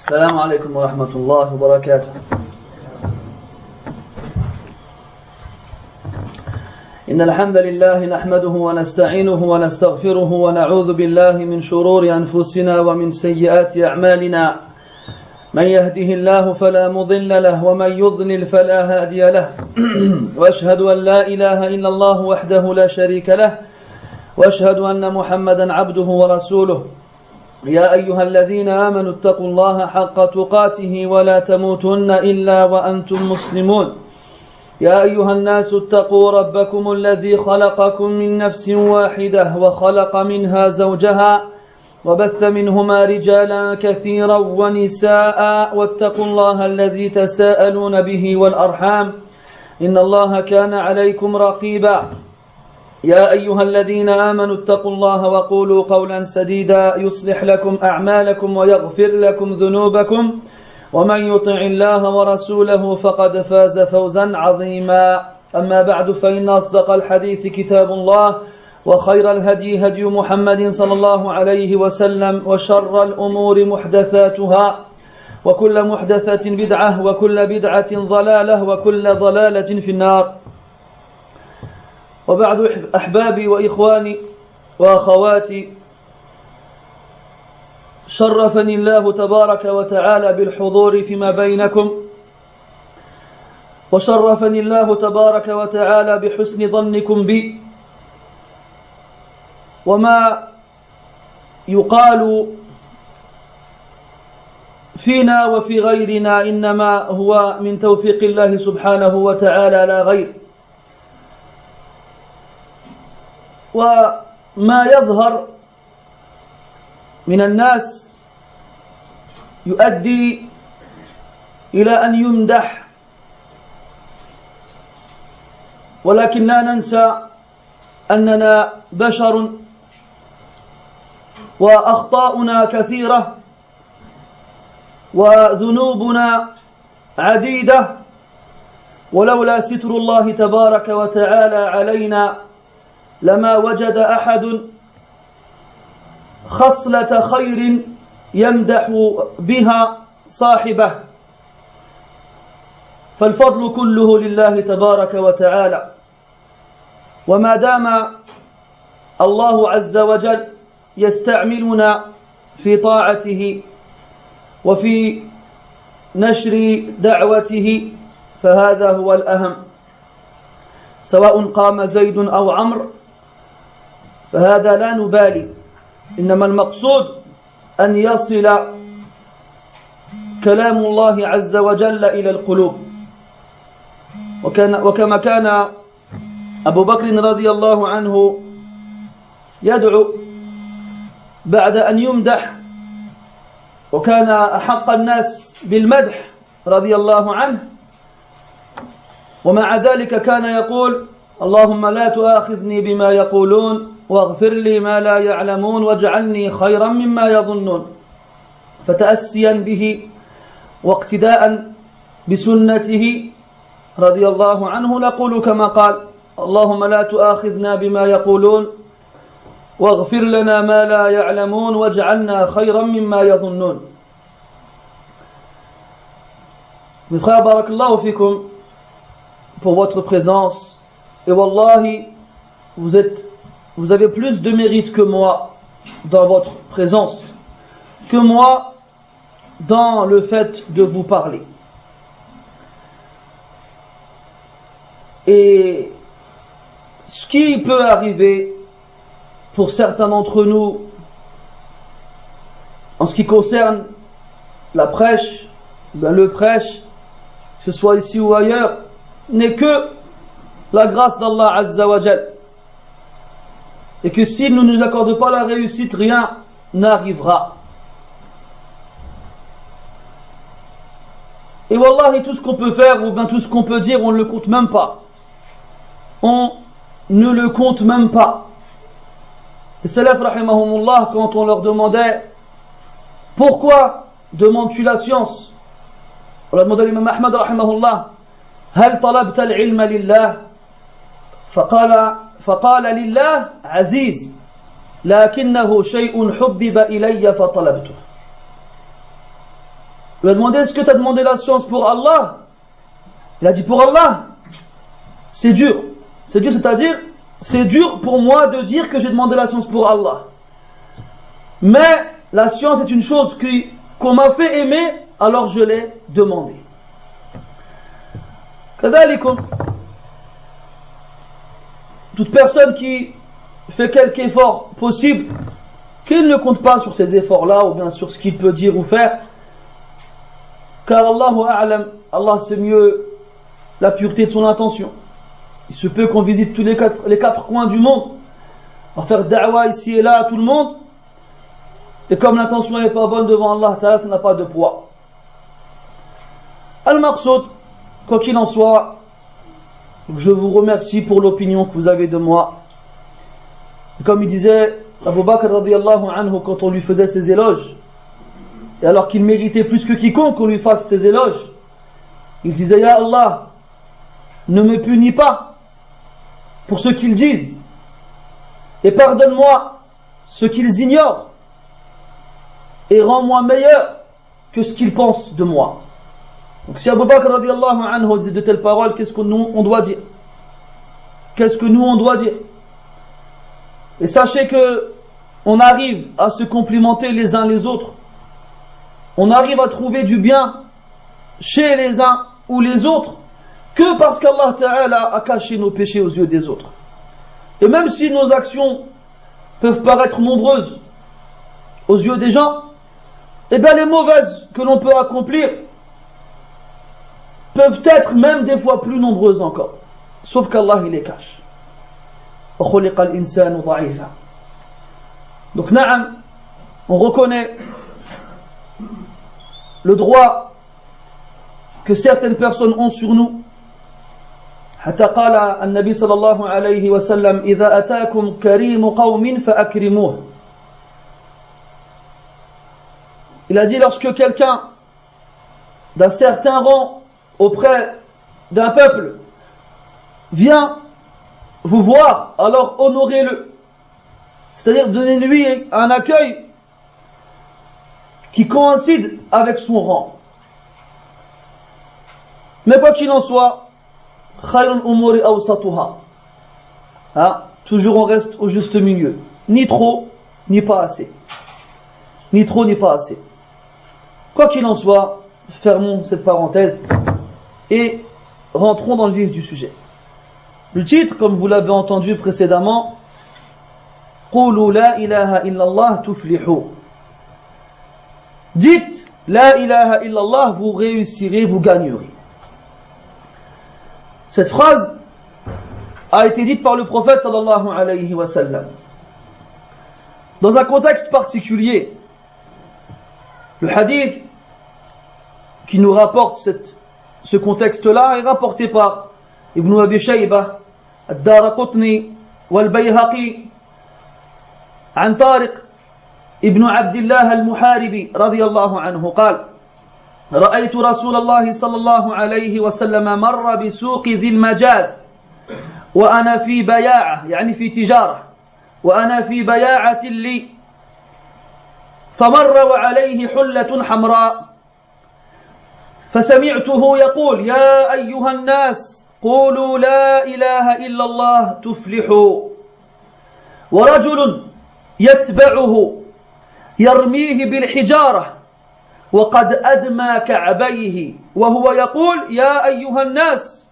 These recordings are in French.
السلام عليكم ورحمة الله وبركاته. إن الحمد لله نحمده ونستعينه ونستغفره ونعوذ بالله من شرور أنفسنا ومن سيئات أعمالنا. من يهده الله فلا مضل له ومن يضلل فلا هادي له. وأشهد أن لا إله إلا الله وحده لا شريك له وأشهد أن محمدا عبده ورسوله. يا أيها الذين آمنوا اتقوا الله حق تقاته ولا تموتن إلا وأنتم مسلمون. يا أيها الناس اتقوا ربكم الذي خلقكم من نفس واحدة وخلق منها زوجها وبث منهما رجالا كثيرا ونساء واتقوا الله الذي تساءلون به والأرحام إن الله كان عليكم رقيبا. يا أيها الذين آمنوا اتقوا الله وقولوا قولا سديدا يصلح لكم أعمالكم ويغفر لكم ذنوبكم ومن يطع الله ورسوله فقد فاز فوزا عظيما. أما بعد فإن أصدق الحديث كتاب الله وخير الهدي هدي محمد صلى الله عليه وسلم وشر الأمور محدثاتها وكل محدثة بدعة وكل بدعة ضلالة وكل ضلالة في النار. وبعد أحبابي وإخواني وأخواتي، شرفني الله تبارك وتعالى بالحضور فيما بينكم، وشرفني الله تبارك وتعالى بحسن ظنكم بي. وما يقال فينا وفي غيرنا إنما هو من توفيق الله سبحانه وتعالى لا غير. وما يظهر من الناس يؤدي إلى أن يمدح، ولكن لا ننسى أننا بشر وأخطاؤنا كثيرة وذنوبنا عديدة، ولولا ستر الله تبارك وتعالى علينا لما وجد أحد خصلة خير يمدح بها صاحبه، فالفضل كله لله تبارك وتعالى. وما دام الله عز وجل يستعملنا في طاعته وفي نشر دعوته فهذا هو الأهم، سواء قام زيد أو عمرو فهذا لا نبالي، إنما المقصود أن يصل كلام الله عز وجل إلى القلوب. وكما كان أبو بكر رضي الله عنه يدعو بعد أن يمدح، وكان أحق الناس بالمدح رضي الله عنه، ومع ذلك كان يقول: اللهم لا تؤاخذني بما يقولون واغفر لي ما لا يعلمون واجعلني خيرا مما يظنون. فتأسيا به واقتداء بسنته رضي الله عنه نقول كما قال: اللهم لا تؤاخذنا بما يقولون واغفر لنا ما لا يعلمون واجعلنا خيرا مما يظنون. Mes frères, barakallahu fikum pour votre présence, et wallahi, vous avez plus de mérite que moi dans votre présence, que moi dans le fait de vous parler. Et ce qui peut arriver pour certains d'entre nous en ce qui concerne la prêche, le prêche, que ce soit ici ou ailleurs, n'est que la grâce d'Allah Azza wa Jal. Et que s'il ne nous accorde pas la réussite, rien n'arrivera. Et wallahi, tout ce qu'on peut faire, ou bien tout ce qu'on peut dire, on ne le compte même pas. On ne le compte même pas. Les salaf rahimahumullah, quand on leur demandait pourquoi demandes-tu la science, on leur demandait à l'imam Ahmad rahimahullah: هل طلبت العلم لله؟ فقال لله عزيز لكنه شيء حبب إلي فطلبته. Il lui a demandé, est-ce que tu as demandé la science pour Allah? Il a dit, pour Allah, c'est dur. C'est dur, c'est-à-dire, c'est dur pour moi de dire que j'ai demandé la science pour Allah. Mais la science est une chose qu'on m'a fait aimer, alors je l'ai demandé. Toute personne qui fait quelque effort possible, qu'il ne compte pas sur ces efforts-là, ou bien sur ce qu'il peut dire ou faire, car Allah sait mieux la pureté de son intention. Il se peut qu'on visite tous les quatre coins du monde, on va faire da'wa ici et là à tout le monde, et comme l'intention n'est pas bonne devant Allah Ta'ala, ça n'a pas de poids. Al-Maqsoud, quoi qu'il en soit, je vous remercie pour l'opinion que vous avez de moi. Et comme il disait Abu Bakr radiyallahu anhu quand on lui faisait ses éloges, et alors qu'il méritait plus que quiconque qu'on lui fasse ses éloges, il disait, Ya Allah, ne me punis pas pour ce qu'ils disent, et pardonne-moi ce qu'ils ignorent, et rends-moi meilleur que ce qu'ils pensent de moi. Donc si Abu Bakr radiyallahu anhu disait de telles paroles, qu'est-ce que nous on doit dire? Qu'est-ce que nous on doit dire? Et sachez que on arrive à se complimenter les uns les autres, on arrive à trouver du bien chez les uns ou les autres que parce qu'Allah Ta'ala a caché nos péchés aux yeux des autres. Et même si nos actions peuvent paraître nombreuses aux yeux des gens, eh bien les mauvaises que l'on peut accomplir peuvent être même des fois plus nombreuses encore, sauf qu'Allah il les cache. Donc na'am, on reconnaît le droit que certaines personnes ont sur nous. حتى قال النبي صلى الله عليه وسلم إذا أتاكم كريم قوم فأكرموه. Il a dit, lorsque quelqu'un d'un certain rang auprès d'un peuple vient vous voir, alors honorez-le, c'est-à-dire donnez-lui un accueil qui coïncide avec son rang. Mais quoi qu'il en soit, toujours on reste au juste milieu, ni trop ni pas assez, ni trop ni pas assez. Quoi qu'il en soit, fermons cette parenthèse et rentrons dans le vif du sujet. Le titre, comme vous l'avez entendu précédemment, قولوا لا إله إلا الله تفلحوا. Dites La ilaha illallah, vous réussirez, vous gagnerez. Cette phrase a été dite par le prophète sallallahu alayhi wa sallam dans un contexte particulier. Le hadith qui nous rapporte ce contexte-là est rapporté par Ibn Abi Shaybah, Ad-Daraqutni wal-Bayhaqi عن طارق ابن عبد الله المحاربي رضي الله عنه قال رأيت رسول الله صلى الله عليه وسلم مر بسوق ذي المجاز وأنا في بياعة يعني في تجارة وأنا في بياعة لي فمر وعليه حلة حمراء فسمعته يقول يا أيها الناس قولوا لا إله إلا الله تفلحوا ورجل يتبعه يرميه بالحجارة وقد أدمى كعبيه وهو يقول يا أيها الناس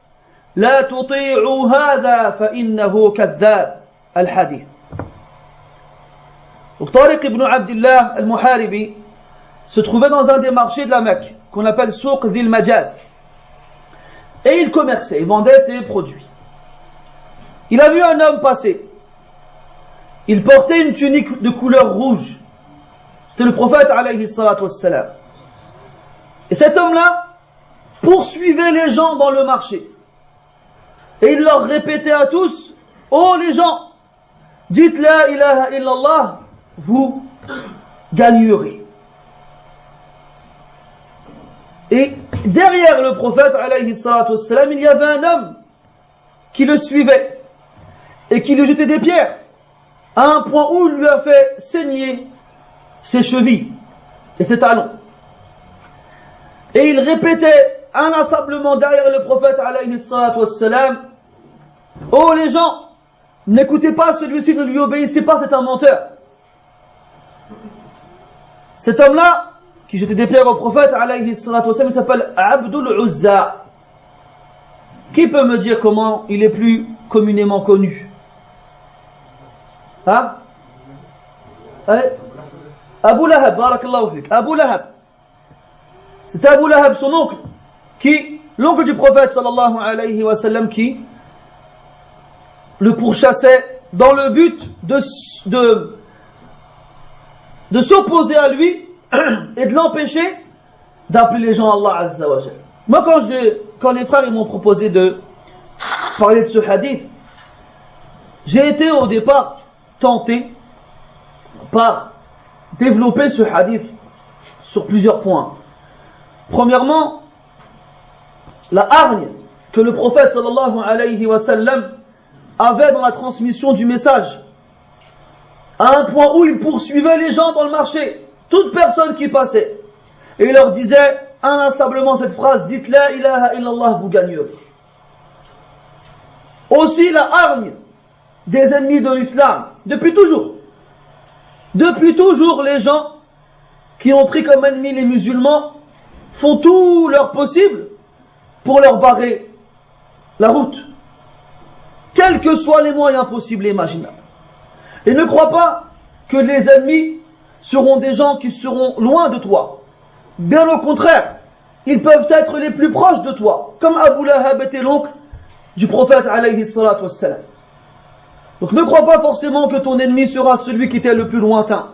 لا تطيعوا هذا فإنه كذاب. الحديث. Donc Tariq ibn Abdillah al-Muharibi se trouvait dans un des marchés de la Mecque qu'on appelle Souq Dhil Majaz et il commerçait, il vendait ses produits. Il a vu un homme passer. Il portait une tunique de couleur rouge. C'était le prophète alayhi salatu wassalam. Et cet homme-là poursuivait les gens dans le marché. Et il leur répétait à tous, oh les gens, dites la ilaha illallah, vous gagnerez. Et derrière le prophète alayhi salatu wassalam, il y avait un homme qui le suivait et qui lui jetait des pierres à un point où il lui a fait saigner ses chevilles et ses talons. Et il répétait inlassablement derrière le prophète alayhi salatu wassalam: oh les gens, n'écoutez pas celui-ci, ne lui obéissez pas, c'est un menteur. Cet homme-là, qui jetait des pierres au prophète alayhi salatu wassalam, il s'appelle Abdul Uzza. Qui peut me dire comment il est plus communément connu? Hein? Abu Lahab, barakallahu fik. Abu Lahab. C'était Abu Lahab, son oncle, l'oncle du prophète sallallahu alayhi wa sallam, qui le pourchassait dans le but de s'opposer à lui et de l'empêcher d'appeler les gens à Allah Azza wa Jal. Moi, quand les frères ils m'ont proposé de parler de ce hadith, j'ai été au départ tenté par développer ce hadith sur plusieurs points. Premièrement, la hargne que le prophète sallallahu alayhi wa sallam avait dans la transmission du message, à un point où il poursuivait les gens dans le marché, toute personne qui passait, et il leur disait inlassablement cette phrase: dites la ilaha illallah, vous gagnerez. Aussi la hargne des ennemis de l'islam, depuis toujours. Depuis toujours, les gens qui ont pris comme ennemis les musulmans font tout leur possible pour leur barrer la route, quels que soient les moyens possibles et imaginables. Et ne crois pas que les ennemis seront des gens qui seront loin de toi. Bien au contraire, ils peuvent être les plus proches de toi, comme Abu Lahab était l'oncle du prophète alayhi salatu wassalam. Donc ne crois pas forcément que ton ennemi sera celui qui était le plus lointain.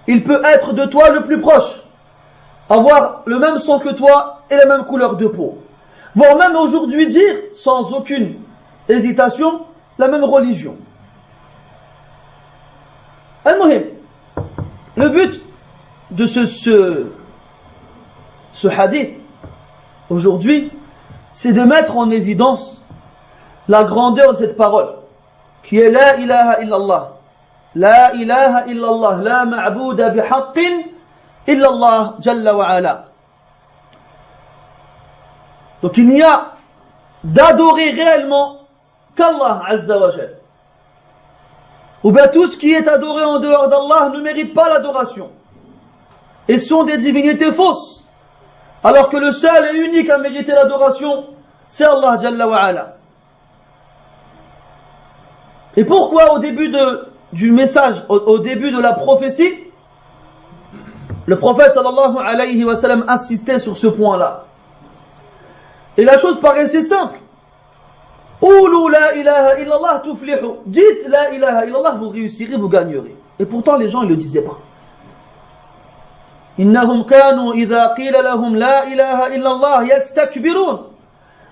Il peut être de toi le plus proche, avoir le même sang que toi et la même couleur de peau, voire même aujourd'hui dire, sans aucune hésitation, la même religion. Al-Muhim, le but de ce hadith aujourd'hui, c'est de mettre en évidence la grandeur de cette parole, qui est la ilaha illallah. La ilaha illallah, la ma'bouda bihaqqin illallah jalla wa ala. Donc il n'y a d'adorer réellement qu'Allah azza wa jalla. Ou bien tout ce qui est adoré en dehors d'Allah ne mérite pas l'adoration et sont des divinités fausses, alors que le seul et unique à mériter l'adoration, c'est Allah jalla wa ala. Et pourquoi au début du message, au début de la prophétie, le prophète sallallahu alayhi wa sallam insistait sur ce point-là? Et la chose paraissait simple. Oulou la ilaha illallah tuflihu. Dites la ilaha illallah, vous réussirez, vous gagnerez. Et pourtant les gens ne le disaient pas. Innahum kanu idha qila lahum la ilaha illallah yastakbirun.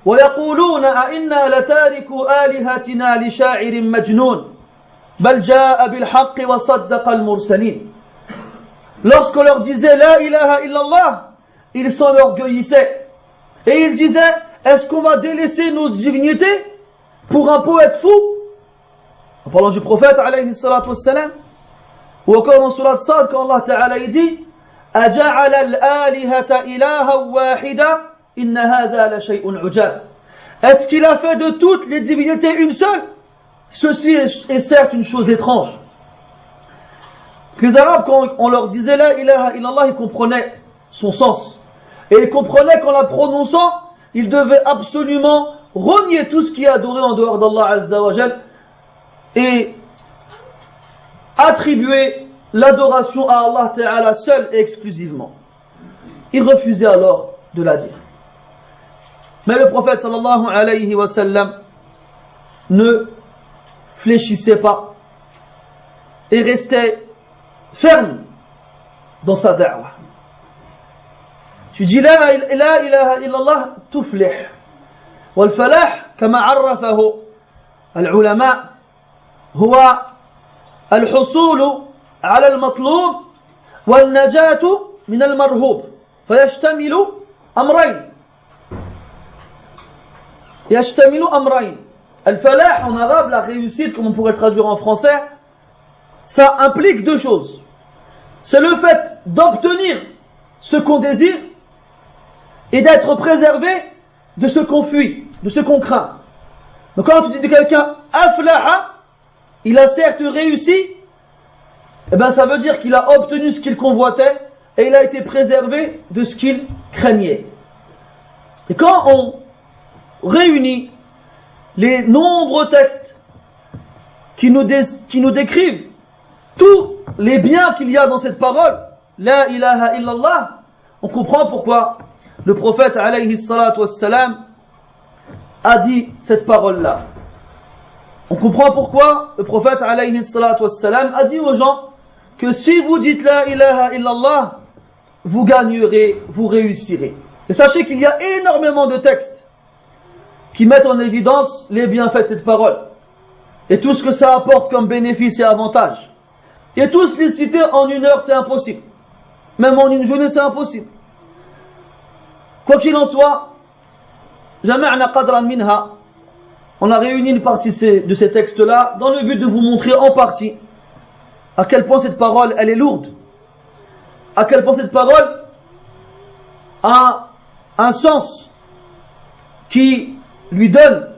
ويقولون أئنا لتاركوا آلهتنا لشاعر مجنون بل جاء بالحق وصدق المرسلين. Lorsqu'on leur disait la ilaha illallah, ils s'enorgueillissaient et ils disaient: est-ce qu'on va délaisser nos divinités pour un poète fou? En parlant du prophète alayhi salatu wassalam, ou encore dans surat Sad quand Allah ta'ala dit: أجعل الآلهة إلها واحدا Inna hadha la shay'un ujab. Est-ce qu'il a fait de toutes les divinités une seule? Ceci est certes une chose étrange. Les Arabes, quand on leur disait la ilaha illallah, ils comprenaient son sens. Et ils comprenaient qu'en la prononçant, ils devaient absolument renier tout ce qui est adoré en dehors d'Allah Azza wa Jal et attribuer l'adoration à Allah Ta'ala seul et exclusivement. Ils refusaient alors de la dire. Mais le prophète sallallahu alayhi wa sallam ne fléchissait pas et restait ferme dans sa da'wah. Tu dis la ilaha illallah tuflih. والفلاح كما عرفه العلماء هو الحصول على المطلوب والنجاة من المرهوب فيشتمل أمرين. يشتمل أمرين. الفلاح en arabe, la réussite, comme on pourrait traduire en français, ça implique deux choses. C'est le fait d'obtenir ce qu'on désire et d'être préservé de ce qu'on fuit, de ce qu'on craint. Donc quand tu dis de quelqu'un aflaha, il a certes réussi, eh ben ça veut dire qu'il a obtenu ce qu'il convoitait et il a été préservé de ce qu'il craignait. Et quand on réunit les nombreux textes qui nous décrivent tous les biens qu'il y a dans cette parole, la ilaha illallah, on comprend pourquoi le prophète alayhi salatu wassalam a dit cette parole-là. On comprend pourquoi le prophète alayhi salatu wassalam a dit aux gens que si vous dites la ilaha illallah, vous gagnerez, vous réussirez. Et sachez qu'il y a énormément de textes qui mettent en évidence les bienfaits de cette parole et tout ce que ça apporte comme bénéfice et avantage. Et tous les citer en une heure, c'est impossible. Même en une journée, c'est impossible. Quoi qu'il en soit, jama'na qadran minha, on a réuni une partie de ces textes-là dans le but de vous montrer en partie à quel point cette parole, elle est lourde, à quel point cette parole a un sens qui lui donne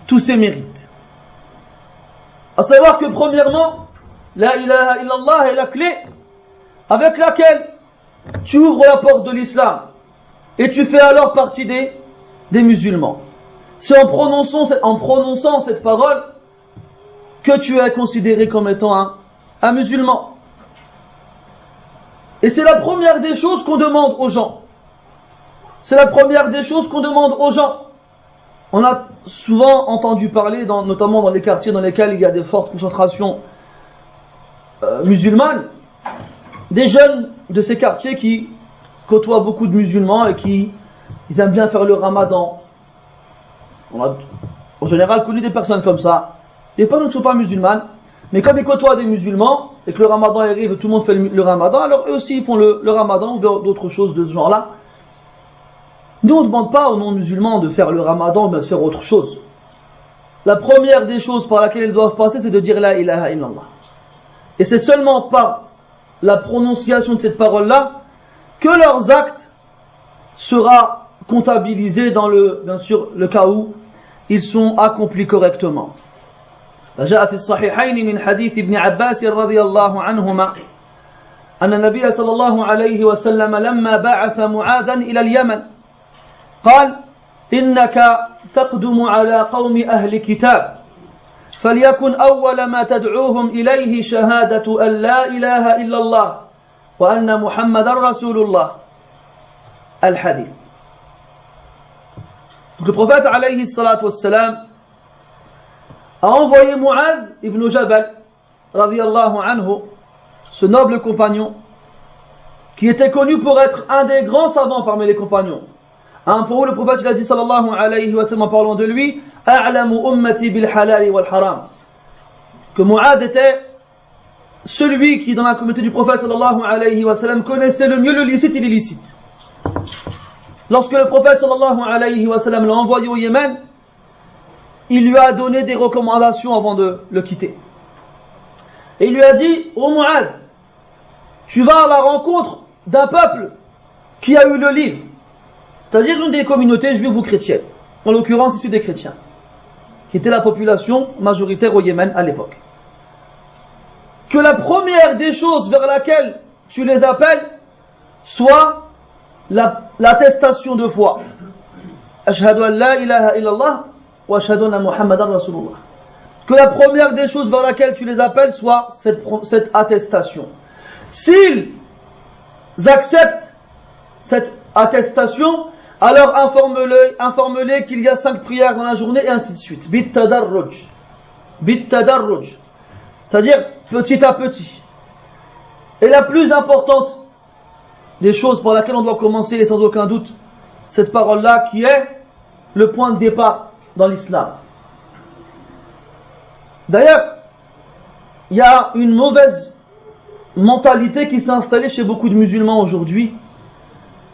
tous ses mérites. À savoir que premièrement, la ilaha illallah est la clé avec laquelle tu ouvres la porte de l'islam et tu fais alors partie des musulmans. C'est en prononçant cette parole que tu es considéré comme étant un musulman. Et c'est la première des choses qu'on demande aux gens. C'est la première des choses qu'on demande aux gens. On a souvent entendu parler, notamment dans les quartiers dans lesquels il y a des fortes concentrations musulmanes, des jeunes de ces quartiers qui côtoient beaucoup de musulmans et ils aiment bien faire le ramadan. On a en général connu des personnes comme ça. Les personnes ne sont pas musulmanes, mais comme ils côtoient des musulmans et que le ramadan arrive et tout le monde fait le ramadan, alors eux aussi ils font le ramadan ou d'autres choses de ce genre-là. Nous on ne demande pas aux non-musulmans de faire le ramadan ou de faire autre chose. La première des choses par laquelle ils doivent passer, c'est de dire la ilaha illallah. Et c'est seulement par la prononciation de cette parole-là que leurs actes sera comptabilisé dans bien sûr le cas où ils sont accomplis correctement. فجاء في الصحيحين من حديث ابن عباس رضي الله عنهما أن النبي صلى الله عليه وسلم لما بعث معاذا إلى اليمن قال إنك تقدم على قوم أهل كتاب فليكن أول ما تدعوهم إليه شهادة أن لا إله إلا الله وأن محمد رسول الله. الحديث. Le prophète alayhi salatu wassalam a envoyé Mu'adh ibn Jabal radiyallahu anhu, ce noble compagnon qui était connu pour être un des grands savants parmi les compagnons. Pour le prophète a dit sallallahu alayhi wa sallam en parlant de lui, a'lamu ummati bil halal wal haram, que Mu'adh était celui qui dans la communauté du prophète sallallahu alayhi wa sallam connaissait le mieux le licite et l'illicite. Lorsque le prophète sallallahu alayhi wa sallam l'a envoyé au Yémen, il lui a donné des recommandations avant de le quitter. Et il lui a dit, ô Mu'adh, tu vas à la rencontre d'un peuple qui a eu le livre, c'est-à-dire une des communautés juives ou chrétiennes, en l'occurrence ici des chrétiens, qui était la population majoritaire au Yémen à l'époque. Que la première des choses vers laquelle tu les appelles soit l'attestation de foi. Ashhadu an la ilaha illallah wa ashhadu anna Muhammadan Rasulullah. Que la première des choses vers laquelle tu les appelles soit cette attestation. S'ils acceptent cette attestation, alors informe-les qu'il y a 5 prières dans la journée et ainsi de suite. Bit tadarruj. C'est-à-dire petit à petit. Et la plus importante des choses par laquelle on doit commencer, et sans aucun doute, cette parole-là qui est le point de départ dans l'islam. D'ailleurs, il y a une mauvaise mentalité qui s'est installée chez beaucoup de musulmans aujourd'hui.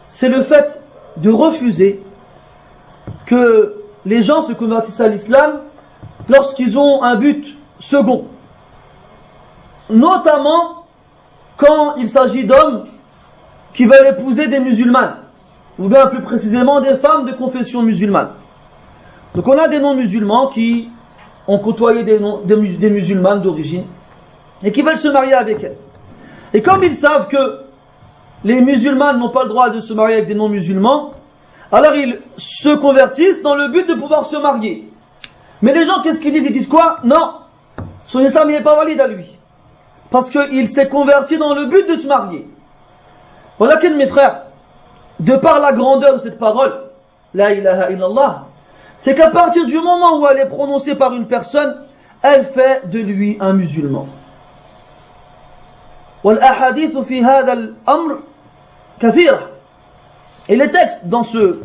C'est le fait de refuser que les gens se convertissent à l'islam lorsqu'ils ont un but second. Notamment quand il s'agit d'hommes qui veulent épouser des musulmanes. ou bien plus précisément des femmes de confession musulmane. Donc on a des non-musulmans qui ont côtoyé des musulmanes d'origine et qui veulent se marier avec elles. Et comme ils savent que les musulmanes n'ont pas le droit de se marier avec des non-musulmans, alors ils se convertissent dans le but de pouvoir se marier. Mais les gens, qu'est-ce qu'ils disent? Ils disent quoi? Non, son islam n'est pas valide à lui, parce qu'il s'est converti dans le but de se marier. Voilà que mes frères, de par la grandeur de cette parole, la ilaha illallah, c'est qu'à partir du moment où elle est prononcée par une personne, elle fait de lui un musulman. والأحاديث في هذا الأمر كثيرة. Et les textes dans ce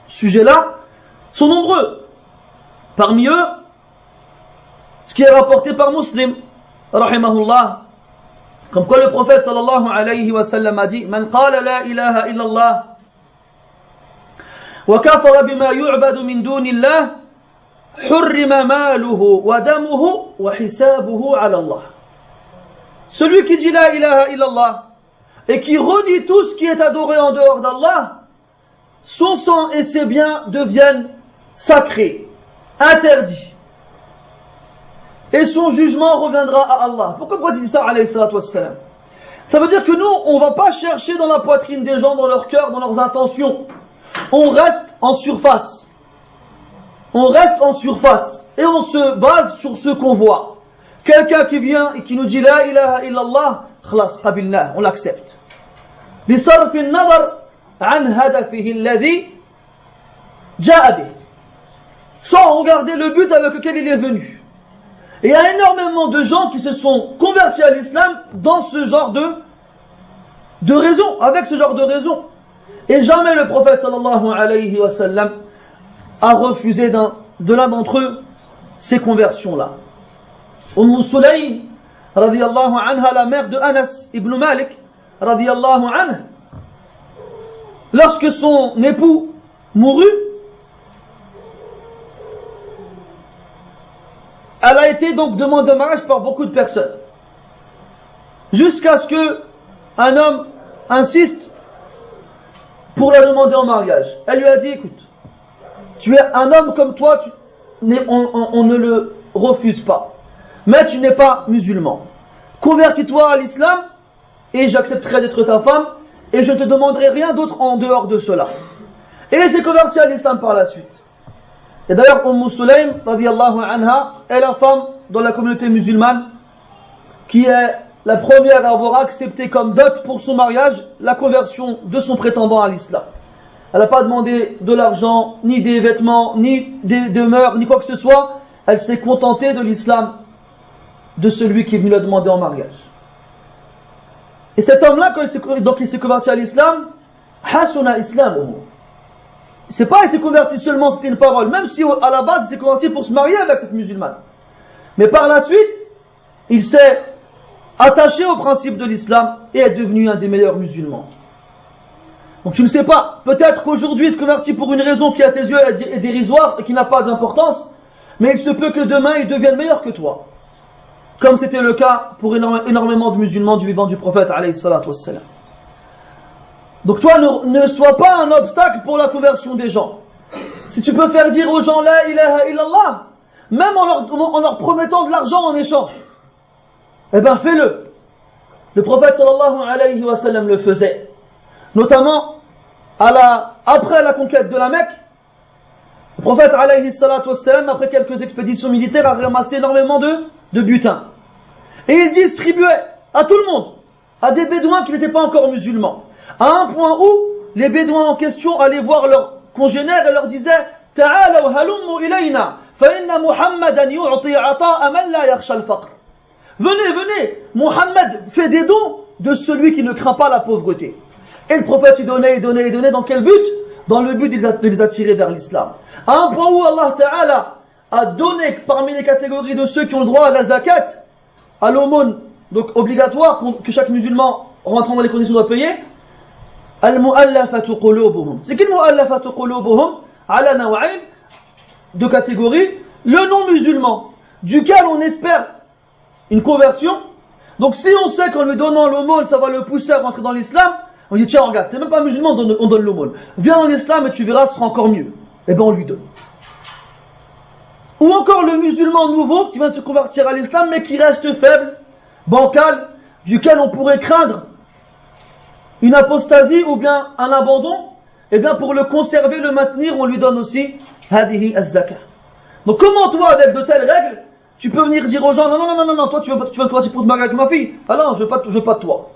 sujet-là sont nombreux. Parmi eux, ce qui est rapporté par Muslim, rahimahullah, comme quoi le prophète sallallahu alayhi wa sallam a dit: Man qala la ilaha illallah wa kafara bima yu'badu min dunillah hurrima maluhu wa damuhu wa hisabuhu ala Allah. Celui qui dit la ilaha illallah et qui redit tout ce qui est adoré en dehors d'Allah, son sang et ses biens deviennent sacrés, interdits. Et son jugement reviendra à Allah. Pourquoi il dit ça, alayhi salatu wassalam? Ça veut dire que nous, on ne va pas chercher dans la poitrine des gens, dans leur cœur, dans leurs intentions. On reste en surface. On reste en surface. Et on se base sur ce qu'on voit. Quelqu'un qui vient et qui nous dit la ilaha illallah, khlas, qabilna, on l'accepte. بصرف النظر عن هدفه الذي جاء به. Sans regarder le but avec lequel il est venu. Et il y a énormément de gens qui se sont convertis à l'islam dans ce genre de raison, avec ce genre de raison. Et jamais le prophète sallallahu alayhi wa sallam a refusé de l'un d'entre eux ces conversions-là. Sulaym, radiyallahu anha, la mère de Anas ibn Malik, radiyallahu anha, lorsque son époux mourut, elle a été donc demandée en mariage par beaucoup de personnes. Jusqu'à ce que un homme insiste pour la demander en mariage. Elle lui a dit: écoute, tu es un homme comme toi, on ne le refuse pas. Mais tu n'es pas musulman. Convertis-toi à l'islam et j'accepterai d'être ta femme et je ne te demanderai rien d'autre en dehors de cela. Et elle s'est convertie à l'islam par la suite. Et d'ailleurs, Sulaym, radiyallahu anha, est la femme dans la communauté musulmane qui est la première à avoir accepté comme dot pour son mariage la conversion de son prétendant à l'islam. Elle n'a pas demandé de l'argent, ni des vêtements, ni des demeures, ni quoi que ce soit. Elle s'est contentée de l'islam de celui qui est venu la demander en mariage. Et cet homme-là, quand il s'est converti à l'islam, hasuna islamuhu. C'est pas il s'est converti seulement, c'était une parole, même si à la base il s'est converti pour se marier avec cette musulmane. Mais par la suite, il s'est attaché au principe de l'islam et est devenu un des meilleurs musulmans. Donc tu ne sais pas, peut-être qu'aujourd'hui il se convertit pour une raison qui à tes yeux est dérisoire et qui n'a pas d'importance, mais il se peut que demain il devienne meilleur que toi. Comme c'était le cas pour énormément de musulmans du vivant du prophète alayhi salatu wassalam. Donc toi ne sois pas un obstacle pour la conversion des gens. Si tu peux faire dire aux gens la ilaha illallah, même en leur promettant de l'argent en échange, eh ben fais-le. Le prophète sallallahu alayhi wa sallam le faisait. Notamment après la conquête de la Mecque, le prophète alayhi salatu wassalam, après quelques expéditions militaires, a ramassé énormément de butin. Et il distribuait à tout le monde, à des bédouins qui n'étaient pas encore musulmans. À un point où les bédouins en question allaient voir leurs congénères et leur disaient: Ta'alaw halummu ilayna, fa inna Muhammadan yu'ti ata'a man la yakhsha al-faqr. Venez, Muhammad fait des dons de celui qui ne craint pas la pauvreté. Et le prophète il donnait, dans quel but? Dans le but de les attirer vers l'islam. À un point où Allah Ta'ala a donné parmi les catégories de ceux qui ont le droit à la zakat, à l'aumône, donc obligatoire, que chaque musulman rentrant dans les conditions doit payer, al-mu'allafatu qulubuhum. C'est qu'il mu'allafatu qulubuhum ala naw'ain, de catégories, le non-musulman, duquel on espère une conversion. Donc si on sait qu'en lui donnant l'aumône, ça va le pousser à rentrer dans l'islam, On dit tiens regarde, t'es même pas musulman, on donne l'aumône. Viens en islam et tu verras, ce sera encore mieux. Et ben on lui donne. Ou encore le musulman nouveau qui va se convertir à l'islam mais qui reste faible, bancal, duquel on pourrait craindre une apostasie ou bien un abandon. Et bien pour le conserver, le maintenir, on lui donne aussi hadihi az-zakah. Donc comment toi avec de telles règles tu peux venir dire aux gens non, toi tu veux te convertir pour te marier avec ma fille? Alors je veux pas de toi.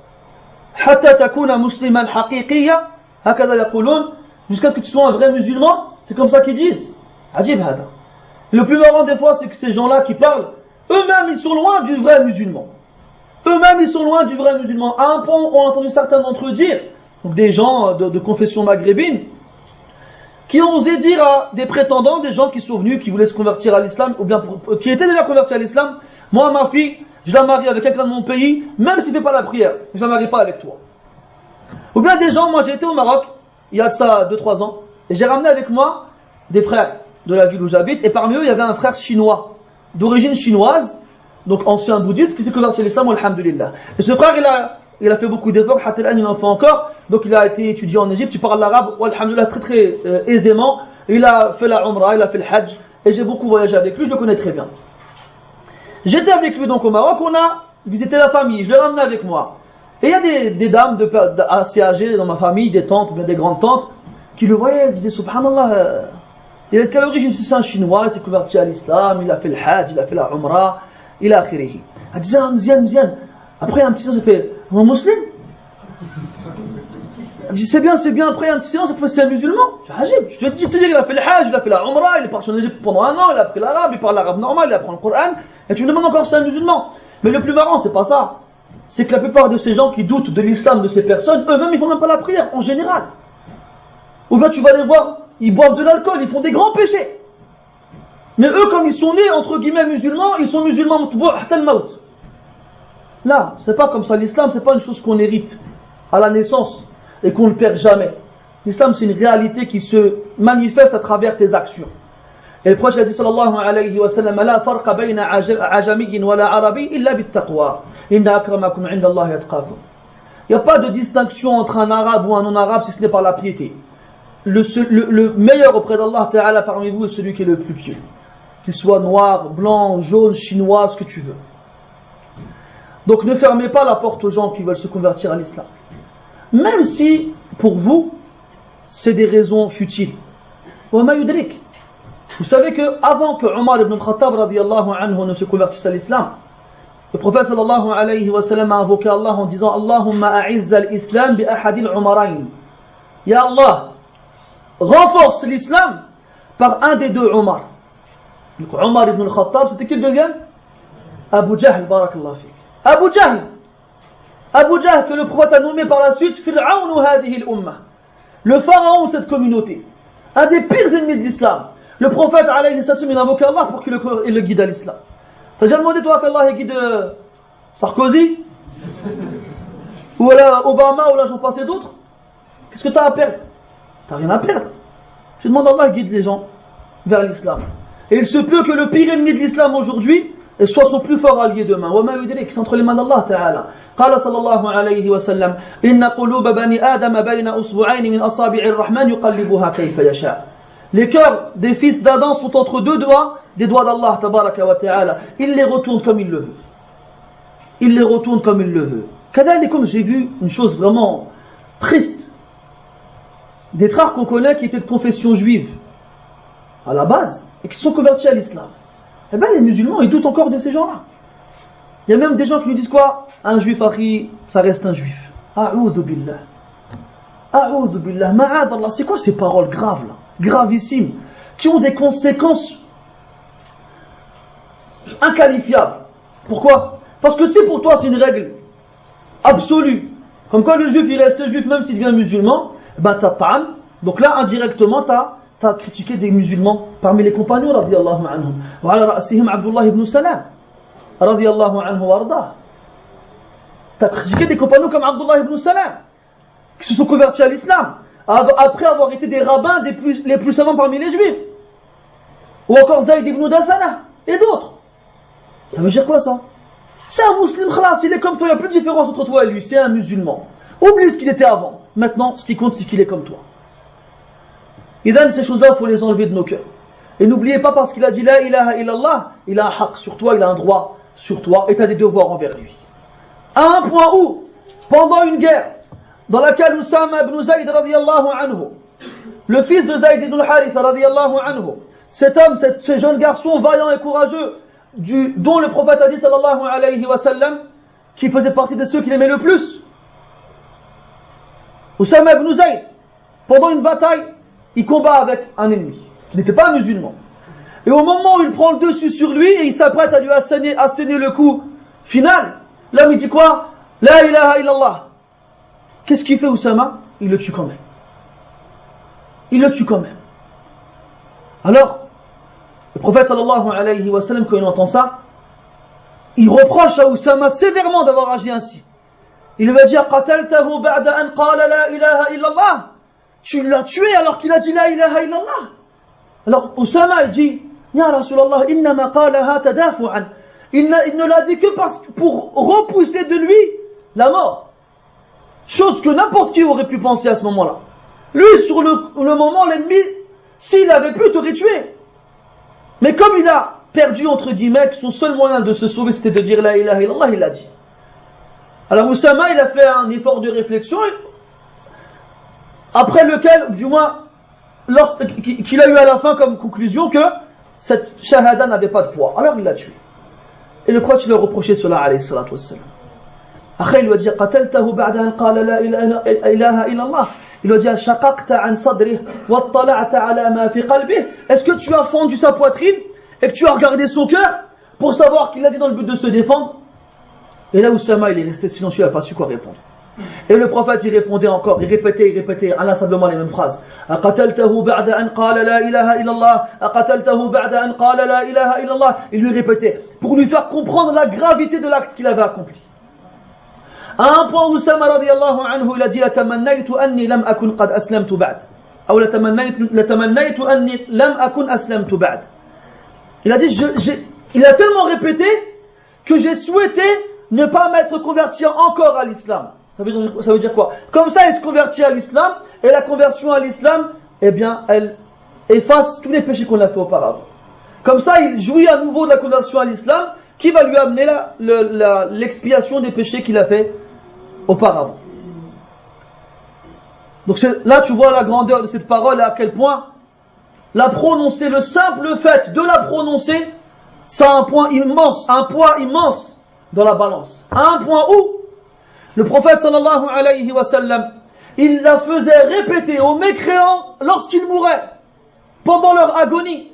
Hatta takuna musliman haqiqiyya, hakadha yaqulun, jusqu'à ce que tu sois un vrai musulman, c'est comme ça qu'ils disent. Ajib hada. Le plus marrant des fois c'est que ces gens-là qui parlent, eux-mêmes ils sont loin du vrai musulman. Eux-mêmes ils sont loin du vrai musulman. À un point on a entendu certains d'entre eux dire, donc des gens de confession maghrébine, qui ont osé dire à des prétendants, des gens qui sont venus, qui voulaient se convertir à l'islam, ou bien qui étaient déjà convertis à l'islam, moi ma fille, je la marie avec quelqu'un de mon pays, même s'il ne fait pas la prière, je la marie pas avec toi. Ou bien des gens, moi j'ai été au Maroc, il y a de ça 2-3 ans, et j'ai ramené avec moi des frères de la ville où j'habite, et parmi eux il y avait un frère chinois, d'origine chinoise, donc ancien bouddhiste, qui s'est converti à l'islam, alhamdulillah. Et ce frère il a fait beaucoup d'efforts, il en fait encore, donc il a été étudié en Égypte, il parle l'arabe, alhamdulillah, très aisément, il a fait la umrah, il a fait le hajj, et j'ai beaucoup voyagé avec lui, je le connais très bien. J'étais avec lui donc au Maroc, on a visité la famille, je l'ai ramené avec moi. Et il y a des dames assez âgées dans ma famille, des tantes ou bien des grandes tantes, qui le voyaient, ils disaient subhanallah, il est de quelle origine? C'est un chinois, il s'est converti à l'islam, il a fait le hajj, il a fait la umrah, il a akhirihi. Elle disait, Mziane. Après un petit silence, elle fait, un musulman? Elle dit, c'est bien, après un petit silence, c'est un musulman. Je te dis qu'il a fait le hajj, il a fait la umrah, il est parti en Égypte pendant 1 an, il a appris l'arabe, il parle l'arabe normal, il apprend le Coran, et tu me demandes encore si c'est un musulman. Mais le plus marrant, c'est pas ça. C'est que la plupart de ces gens qui doutent de l'islam de ces personnes, eux-mêmes, ils font même pas la prière, en général. Ou bien tu vas les voir, ils boivent de l'alcool, ils font des grands péchés. Mais eux, comme ils sont nés, entre guillemets, musulmans, ils sont musulmans, là, c'est pas comme ça. L'islam, c'est pas une chose qu'on hérite à la naissance et qu'on ne perd jamais. L'islam, c'est une réalité qui se manifeste à travers tes actions. Et le prophète a dit, sallallahu alayhi wa sallam, la farqa bayna ajamiyyin wa la arabi illa bit taqwa. Inna akramakum inda Allah yatqakum. Il n'y a pas de distinction entre un arabe ou un non-arabe si ce n'est par la piété. Le meilleur auprès d'Allah Ta'ala parmi vous est celui qui est le plus pieux. Qu'il soit noir, blanc, jaune, chinois, ce que tu veux. Donc ne fermez pas la porte aux gens qui veulent se convertir à l'islam. Même si, pour vous, c'est des raisons futiles. Wa ma yudrik. Vous savez que avant que Omar ibn al-Khattab radiyallahu anhu ne se convertisse à l'islam, le prophète sallallahu alayhi wa sallam a invoqué Allah en disant Allahumma a'izza al-islam bi ahadil umarayn. Ya Allah, renforce l'islam par un des deux Omar. Donc Omar ibn al-Khattab, c'était qui le deuxième? Abu Jahl, barakallahu fik. Abu Jahl, que le prophète a nommé par la suite Fir'aun hadhihi al-umma, le pharaon de cette communauté, un des pires ennemis de l'islam. Le prophète alayhi sallam, il a invoqué Allah pour qu'il le guide à l'islam. T'as déjà demandé toi qu'Allah guide Sarkozy ou Obama ou là j'en passe d'autres? Qu'est-ce que t'as à perdre? T'as rien à perdre. Tu demandes à Allah guide les gens vers l'islam. Et il se peut que le pire ennemi de l'islam aujourd'hui soit son plus fort allié demain. وما يدريك, c'est entre les mains d'Allah Ta'ala. قال صلى الله عليه وسلم إن قلوب بني آدم بين أصبعين من أصابع الرحمن يقلبها كيف يشاء. Les cœurs des fils d'Adam sont entre deux doigts des doigts d'Allah Tabaraka wa Ta'ala. Il les retourne comme il le veut. Il les retourne comme il le veut. Kadalikum, j'ai vu une chose vraiment triste. Des frères qu'on connaît qui étaient de confession juive à la base et qui sont convertis à l'islam. Eh bien les musulmans ils doutent encore de ces gens-là. Il y a même des gens qui nous disent quoi? Un juif akhi, ça reste un juif. A'oudhu billah. A'oudhu billah. Ma'adallah. C'est quoi ces paroles graves là? Gravissimes, qui ont des conséquences inqualifiables. Pourquoi? Parce que si pour toi c'est une règle absolue, comme quoi le juif il reste juif même s'il devient musulman, ben t'as ta'an. Donc là indirectement t'as critiqué des musulmans parmi les compagnons radiyallahu anhum. Wa ala ra'sihim Abdullah ibn Salam radiyallahu anhu wardah. T'as critiqué des compagnons comme Abdullah ibn Salam qui se sont convertis à l'islam après avoir été des rabbins les plus savants parmi les juifs. Ou encore Zayd ibn Dathana et d'autres. Ça veut dire quoi ça? C'est un musulman khalas, il est comme toi, il n'y a plus de différence entre toi et lui, c'est un musulman. Oublie ce qu'il était avant. maintenant ce qui compte c'est qu'il est comme toi. Et donc ces choses-là, il faut les enlever de nos cœurs. Et n'oubliez pas, parce qu'il a dit la ilaha illallah, il a un haq sur toi, il a un droit sur toi, et tu as des devoirs envers lui. À un point où, pendant une guerre, dans laquelle Usama ibn Zayd radiyallahu anhu, le fils de Zayd ibn al-Haritha radiyallahu anhu, cet homme, ce jeune garçon vaillant et courageux, dont le prophète a dit sallallahu alayhi wa sallam, qu'il faisait partie de ceux qu'il aimait le plus. Usama ibn Zayd, pendant une bataille, il combat avec un ennemi, qui n'était pas un musulman. Et au moment où il prend le dessus sur lui, et il s'apprête à lui asséner le coup final, l'homme il dit quoi? La ilaha illallah. Qu'est-ce qu'il fait Oussama? Il le tue quand même. Il le tue quand même. Alors, le prophète sallallahu alayhi wa sallam, quand il entend ça, il reproche à Oussama sévèrement d'avoir agi ainsi. Il lui va dire qataltahu ba'da an qala la ilaha illallah. Tu l'as tué alors qu'il a dit la ilaha illallah. Alors Oussama il dit ya Rasulallah innama qalaha tadafu'an. Il ne l'a dit que pour repousser de lui la mort. Chose que n'importe qui aurait pu penser à ce moment-là. Lui, sur le moment, l'ennemi, s'il avait pu, t'aurait tué. Mais comme il a perdu, entre guillemets, son seul moyen de se sauver, c'était de dire la ilaha illallah, il l'a dit. Alors Oussama, il a fait un effort de réflexion, après lequel, du moins, qu'il a eu à la fin comme conclusion que cette shahada n'avait pas de poids. Alors il l'a tué. Et le prophète lui a reproché cela, alayhi salatu wassalam. Après il lui a dit qataltahu ba'da an qala la ilaha illallah. Il lui a dit shaqaqta an sadrih wa tala'ta ala ma fi qalbih. Est-ce que tu as fendu sa poitrine et que tu as regardé son cœur pour savoir qu'il l'a dit dans le but de se défendre? Et là Oussama il est resté silencieux, il n'a pas su quoi répondre. Et le prophète il répondait encore, il répétait inlassablement les mêmes phrases. Aqataltahu ba'da an qala la ilaha illallah, aqataltahu ba'da an qala la ilaha illallah. Il lui répétait pour lui faire comprendre la gravité de l'acte qu'il avait accompli. À un point où Oussama radiyallahu anhu il a dit latamannaytu anni lam akun qad aslamtu ba'd. Ou latamannaytu anni lam akun aslamtu ba'd. Il a dit il a tellement répété que j'ai souhaité ne pas m'être converti encore à l'islam. Ça veut dire quoi? Comme ça, il se convertit à l'islam, et la conversion à l'islam, eh bien, elle efface tous les péchés qu'on a fait auparavant. Comme ça, il jouit à nouveau de la conversion à l'islam, qui va lui amener l'expiation des péchés qu'il a fait auparavant. Donc là, tu vois la grandeur de cette parole, et à quel point la prononcer, le simple fait de la prononcer, ça a un poids immense dans la balance. À un point où le prophète sallallahu alayhi wa sallam, il la faisait répéter aux mécréants lorsqu'ils mouraient, pendant leur agonie.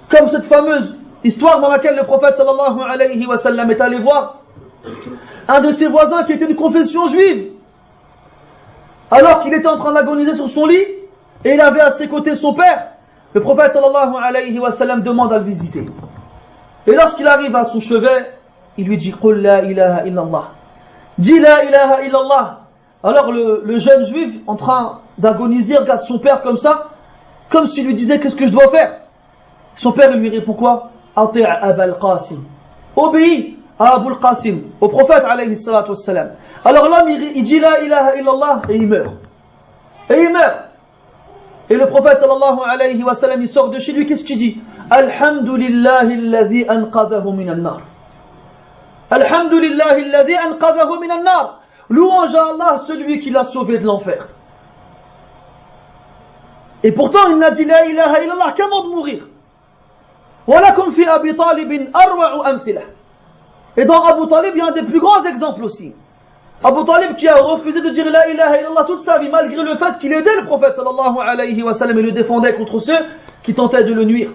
Comme cette fameuse histoire dans laquelle le prophète sallallahu alayhi wa sallam est allé voir un de ses voisins qui était de confession juive. Alors qu'il était en train d'agoniser sur son lit, et il avait à ses côtés son père, le prophète sallallahu alayhi wa sallam demande à le visiter. Et lorsqu'il arrive à son chevet, il lui dit Qul la ilaha illallah. Dis la ilaha illallah. Alors le jeune juif, en train d'agoniser, regarde son père comme ça, comme s'il lui disait qu'est-ce que je dois faire. Son père il lui répond quoi? Ati' Abul Qasim. Obéis à Abul Qasim, au prophète alayhi salatu wassalam. Alors l'homme il dit la ilaha illallah et il meurt. Et le prophète sallallahu alayhi wa sallam il sort de chez lui, qu'est-ce qu'il dit? Alhamdulillahi alladhi anqadhahu minan nar. Alhamdulillahi alladhi anqadhahu minan nar. Louange à Allah, celui qui l'a sauvé de l'enfer. Et pourtant il n'a dit la ilaha illallah qu'avant de mourir. Walakum fi Abi Talib arwa'u amthilah. Et dans Abu Talib il y a un des plus grands exemples aussi. Abu Talib qui a refusé de dire la ilaha illallah toute sa vie, malgré le fait qu'il aidait le prophète sallallahu alayhi wa sallam et le défendait contre ceux qui tentaient de le nuire.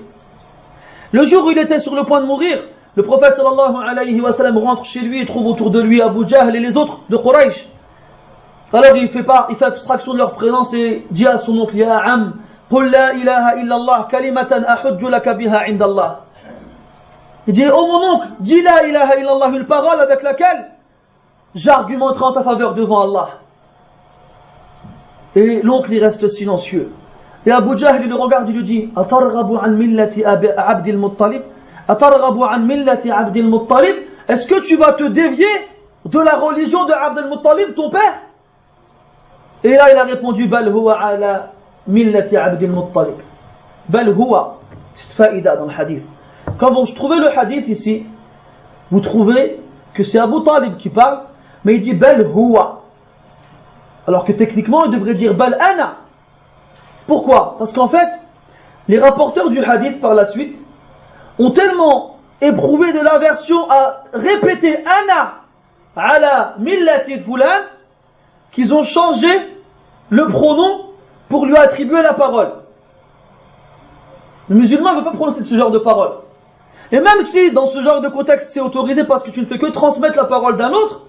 Le jour où il était sur le point de mourir, le prophète sallallahu alayhi wa sallam rentre chez lui et trouve autour de lui Abu Jahl et les autres de Quraysh. Alors il fait abstraction de leur présence et dit à son oncle Ya Am, Qul la ilaha illallah kalimatan ahujju laka biha indallah. Il dit oh mon oncle, dis la ilaha illallah, une parole avec laquelle j'argumenterai en ta faveur devant Allah. Et l'oncle il reste silencieux. Et Abu Jahl il le regarde, il lui dit Atarghabu an millati Abdil Muttalib. Atarghabu an millati Abdil Muttalib. Est-ce que tu vas te dévier de la religion de Abdel Muttalib, ton père? Et là, il a répondu Bal huwa ala millati Abdil Muttalib. Bal huwa, petite faïda dans le hadith. Quand vous trouvez le hadith ici, vous trouvez que c'est Abu Talib qui parle, mais il dit Bal huwa. Alors que techniquement, il devrait dire Bal ana. Pourquoi? Parce qu'en fait, les rapporteurs du hadith par la suite ont tellement éprouvé de l'aversion à répéter ana ala millati fulan qu'ils ont changé le pronom pour lui attribuer la parole. Le musulman ne veut pas prononcer ce genre de parole. Et même si dans ce genre de contexte c'est autorisé parce que tu ne fais que transmettre la parole d'un autre,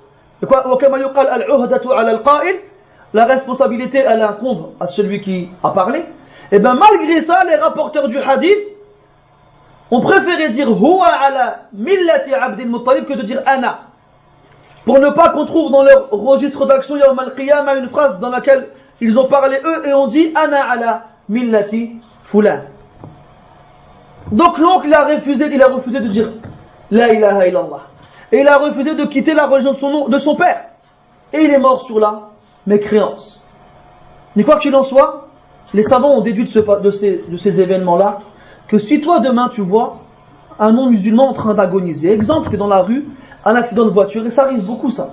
la responsabilité elle incombe à celui qui a parlé, et bien malgré ça les rapporteurs du hadith ont préféré dire huwa ala millati Abdil Muttalib que de dire ana, pour ne pas qu'on trouve dans leur registre d'action yawm al-qiyamah une phrase dans laquelle ils ont parlé eux et ont dit ana ala millati fulan. Donc l'oncle il a refusé de dire la ilaha illallah et il a refusé de quitter la religion de son père et il est mort sur la mécréance. Mais quoi qu'il en soit, les savants ont déduit de ces événements là que si toi demain tu vois un non-musulman en train d'agoniser, exemple tu es dans la rue, un accident de voiture, et ça arrive beaucoup ça,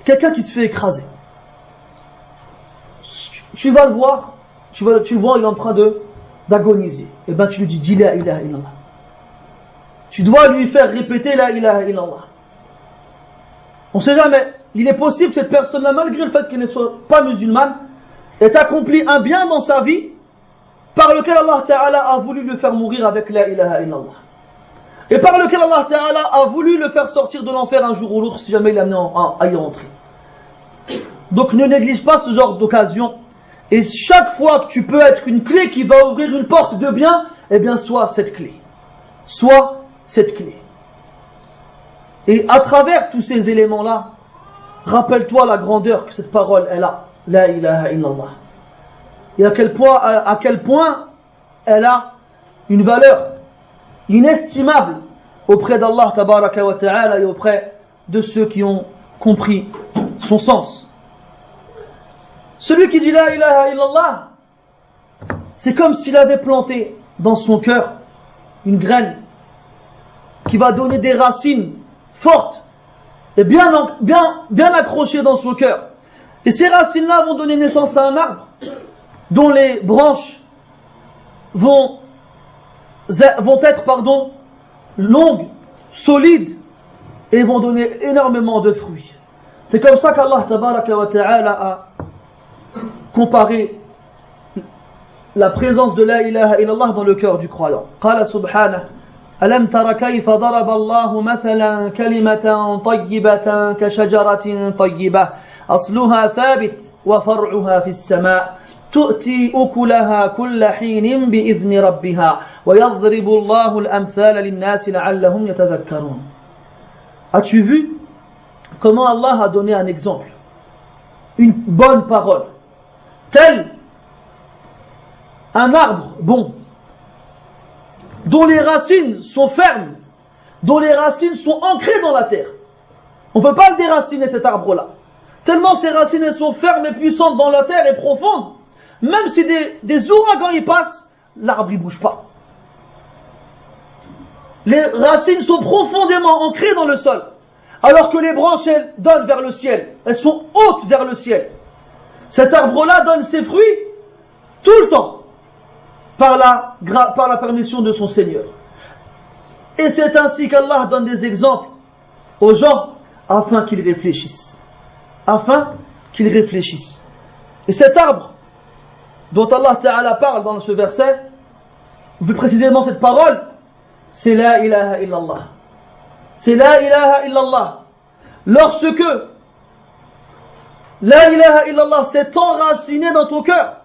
quelqu'un qui se fait écraser, tu vas le voir, tu le vois il est en train d'agoniser, et ben tu lui dis la ilaha illallah, tu dois lui faire répéter la ilaha illallah. On sait jamais, il est possible que cette personne là, malgré le fait qu'elle ne soit pas musulmane, ait accompli un bien dans sa vie par lequel Allah Ta'ala a voulu le faire mourir avec la ilaha illallah, et par lequel Allah Ta'ala a voulu le faire sortir de l'enfer un jour ou l'autre si jamais il est amené à y rentrer. Donc ne néglige pas ce genre d'occasion, et chaque fois que tu peux être une clé qui va ouvrir une porte de bien, eh bien sois cette clé, et à travers tous ces éléments là, rappelle-toi la grandeur que cette parole elle a, la ilaha illallah, et à quel point elle a une valeur inestimable auprès d'Allah tabaraka wa ta'ala et auprès de ceux qui ont compris son sens. Celui qui dit la ilaha illallah, c'est comme s'il avait planté dans son cœur une graine qui va donner des racines fortes et bien accrochées dans son cœur. Et ces racines-là vont donner naissance à un arbre dont les branches vont être longues, solides et vont donner énormément de fruits. C'est comme ça qu'Allah tabaraka wa ta'ala a comparé la présence de la ilaha illallah dans le cœur du croyant. Qala subhanahu Alam tara kayfa daraba Allahu mathalan kalimatan tayyibatan ka shajaratin tayyibah asluha thabit wa far'uha fis sama' تؤتي أكلها كل حين بإذن ربها ويضرب الله الأمثال للناس لعلهم يتذكرون. As-tu vu comment Allah a donné un exemple, une bonne parole, tel un arbre bon, dont les racines sont fermes, dont les racines sont ancrées dans la terre. On ne peut pas le déraciner cet arbre-là, tellement ces racines elles sont fermes et puissantes dans la terre et profondes. Même si des ouragans y passent, l'arbre ne bouge pas. Les racines sont profondément ancrées dans le sol, alors que les branches elles donnent vers le ciel, elles sont hautes vers le ciel. Cet arbre-là donne ses fruits tout le temps, par la permission de son Seigneur. Et c'est ainsi qu'Allah donne des exemples aux gens afin qu'ils réfléchissent. Et cet arbre dont Allah Ta'ala parle dans ce verset, ou plus précisément cette parole, c'est la ilaha illallah. C'est la ilaha illallah. Lorsque la ilaha illallah s'est enracinée dans ton cœur,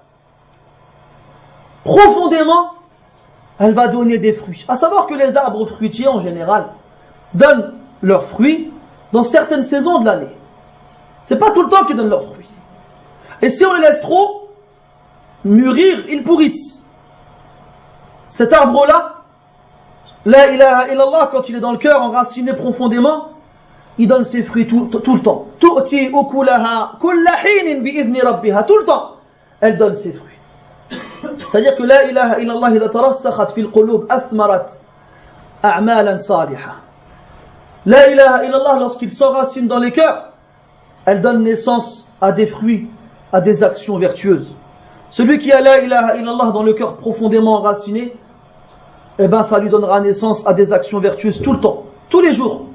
profondément, elle va donner des fruits. À savoir que les arbres fruitiers en général donnent leurs fruits dans certaines saisons de l'année. C'est pas tout le temps qu'ils donnent leurs fruits. Et si on les laisse trop mûrir, ils pourrissent. Cet arbre-là, la ilaha illallah, quand il est dans le cœur, enraciné profondément, il donne ses fruits tout le temps. Tu'ti ukulaha kulla hinin bi'idhni rabbiha. Tout le temps, elle donne ses fruits. C'est-à-dire que la ilaha illallah idha tarassakhat fil qulub athmarat a'malan salihah. La ilaha illallah, lorsqu'il s'enracine dans les cœurs, elle donne naissance à des fruits, à des actions vertueuses. Celui qui a la ilaha illallah dans le cœur profondément enraciné, eh ben ça lui donnera naissance à des actions vertueuses tout le temps, tous les jours,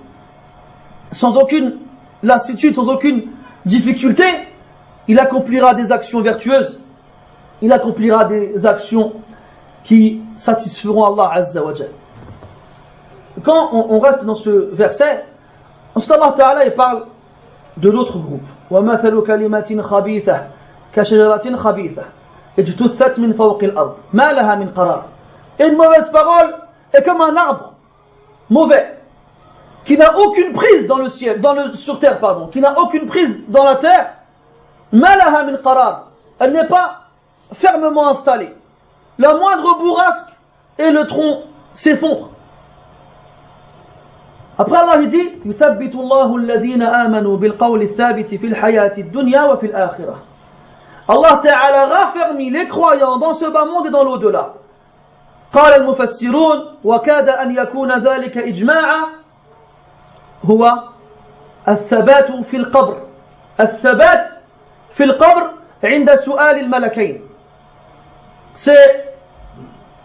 sans aucune lassitude, sans aucune difficulté. Il accomplira des actions vertueuses, il accomplira des actions qui satisferont Allah Azza wa Jal. Quand on reste dans ce verset, ensuite Allah Ta'ala il parle de l'autre groupe. وَمَثَلُ كَلِمَةٍ خَبِيثَةٍ كَشَجَرَةٍ خَبِيثَةٍ اجْتُثَّتْ مِنْ فَوْقِ الْأَرْضِ مَا لَهَا مِنْ قَرَارٍ. Et une mauvaise parole est comme un arbre mauvais qui n'a aucune prise dans le ciel, sur terre, pardon, qui n'a aucune prise dans la terre. مَا لَهَا مِنْ قَرَارٍ. Elle n'est pas fermement installée. La moindre bourrasque et le tronc s'effondre. Après Allah dit يثبت الله الذين آمنوا بالقول الثابت في الحياة الدنيا وفي الآخرة. Allah Ta'ala raffermit les croyants dans ce bas monde et dans l'au-delà. قال المفسرون وكاد أن يكون ذلك إجماعا هو الثبات في القبر. الثبات في القبر عند سؤال الملكين. C'est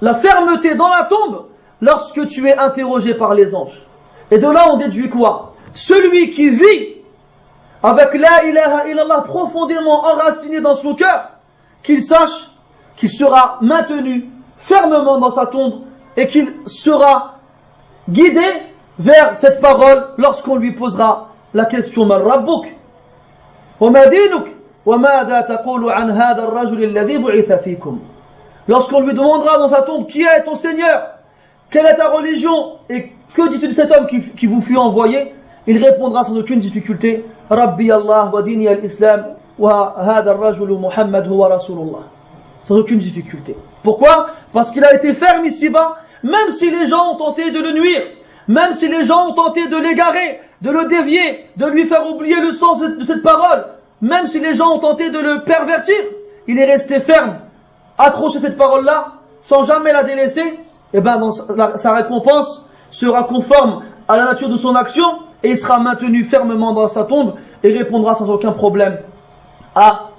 la fermeté dans la tombe lorsque tu es interrogé par les anges. Et de là on déduit quoi? Celui qui vit avec la ilaha illallah profondément enraciné dans son cœur, qu'il sache qu'il sera maintenu fermement dans sa tombe et qu'il sera guidé vers cette parole lorsqu'on lui posera la question Man Rabbuk wa ma dinuk wa madha taqulu an hadha ar-rajul alladhi bu'itha fikum. Lorsqu'on lui demandera dans sa tombe qui est ton Seigneur, quelle est ta religion et que dis-tu de cet homme qui vous fut envoyé, il répondra sans aucune difficulté Rabbi Allah wa dini al-Islam wa hadha ar-rajul Muhammad huwa Rasulullah. Sans aucune difficulté. Pourquoi? Parce qu'il a été ferme ici-bas, même si les gens ont tenté de le nuire, même si les gens ont tenté de l'égarer, de le dévier, de lui faire oublier le sens de cette parole, même si les gens ont tenté de le pervertir, il est resté ferme, accroché à cette parole-là, sans jamais la délaisser. Et bien sa récompense sera conforme à la nature de son action et il sera maintenu fermement dans sa tombe et répondra sans aucun problème à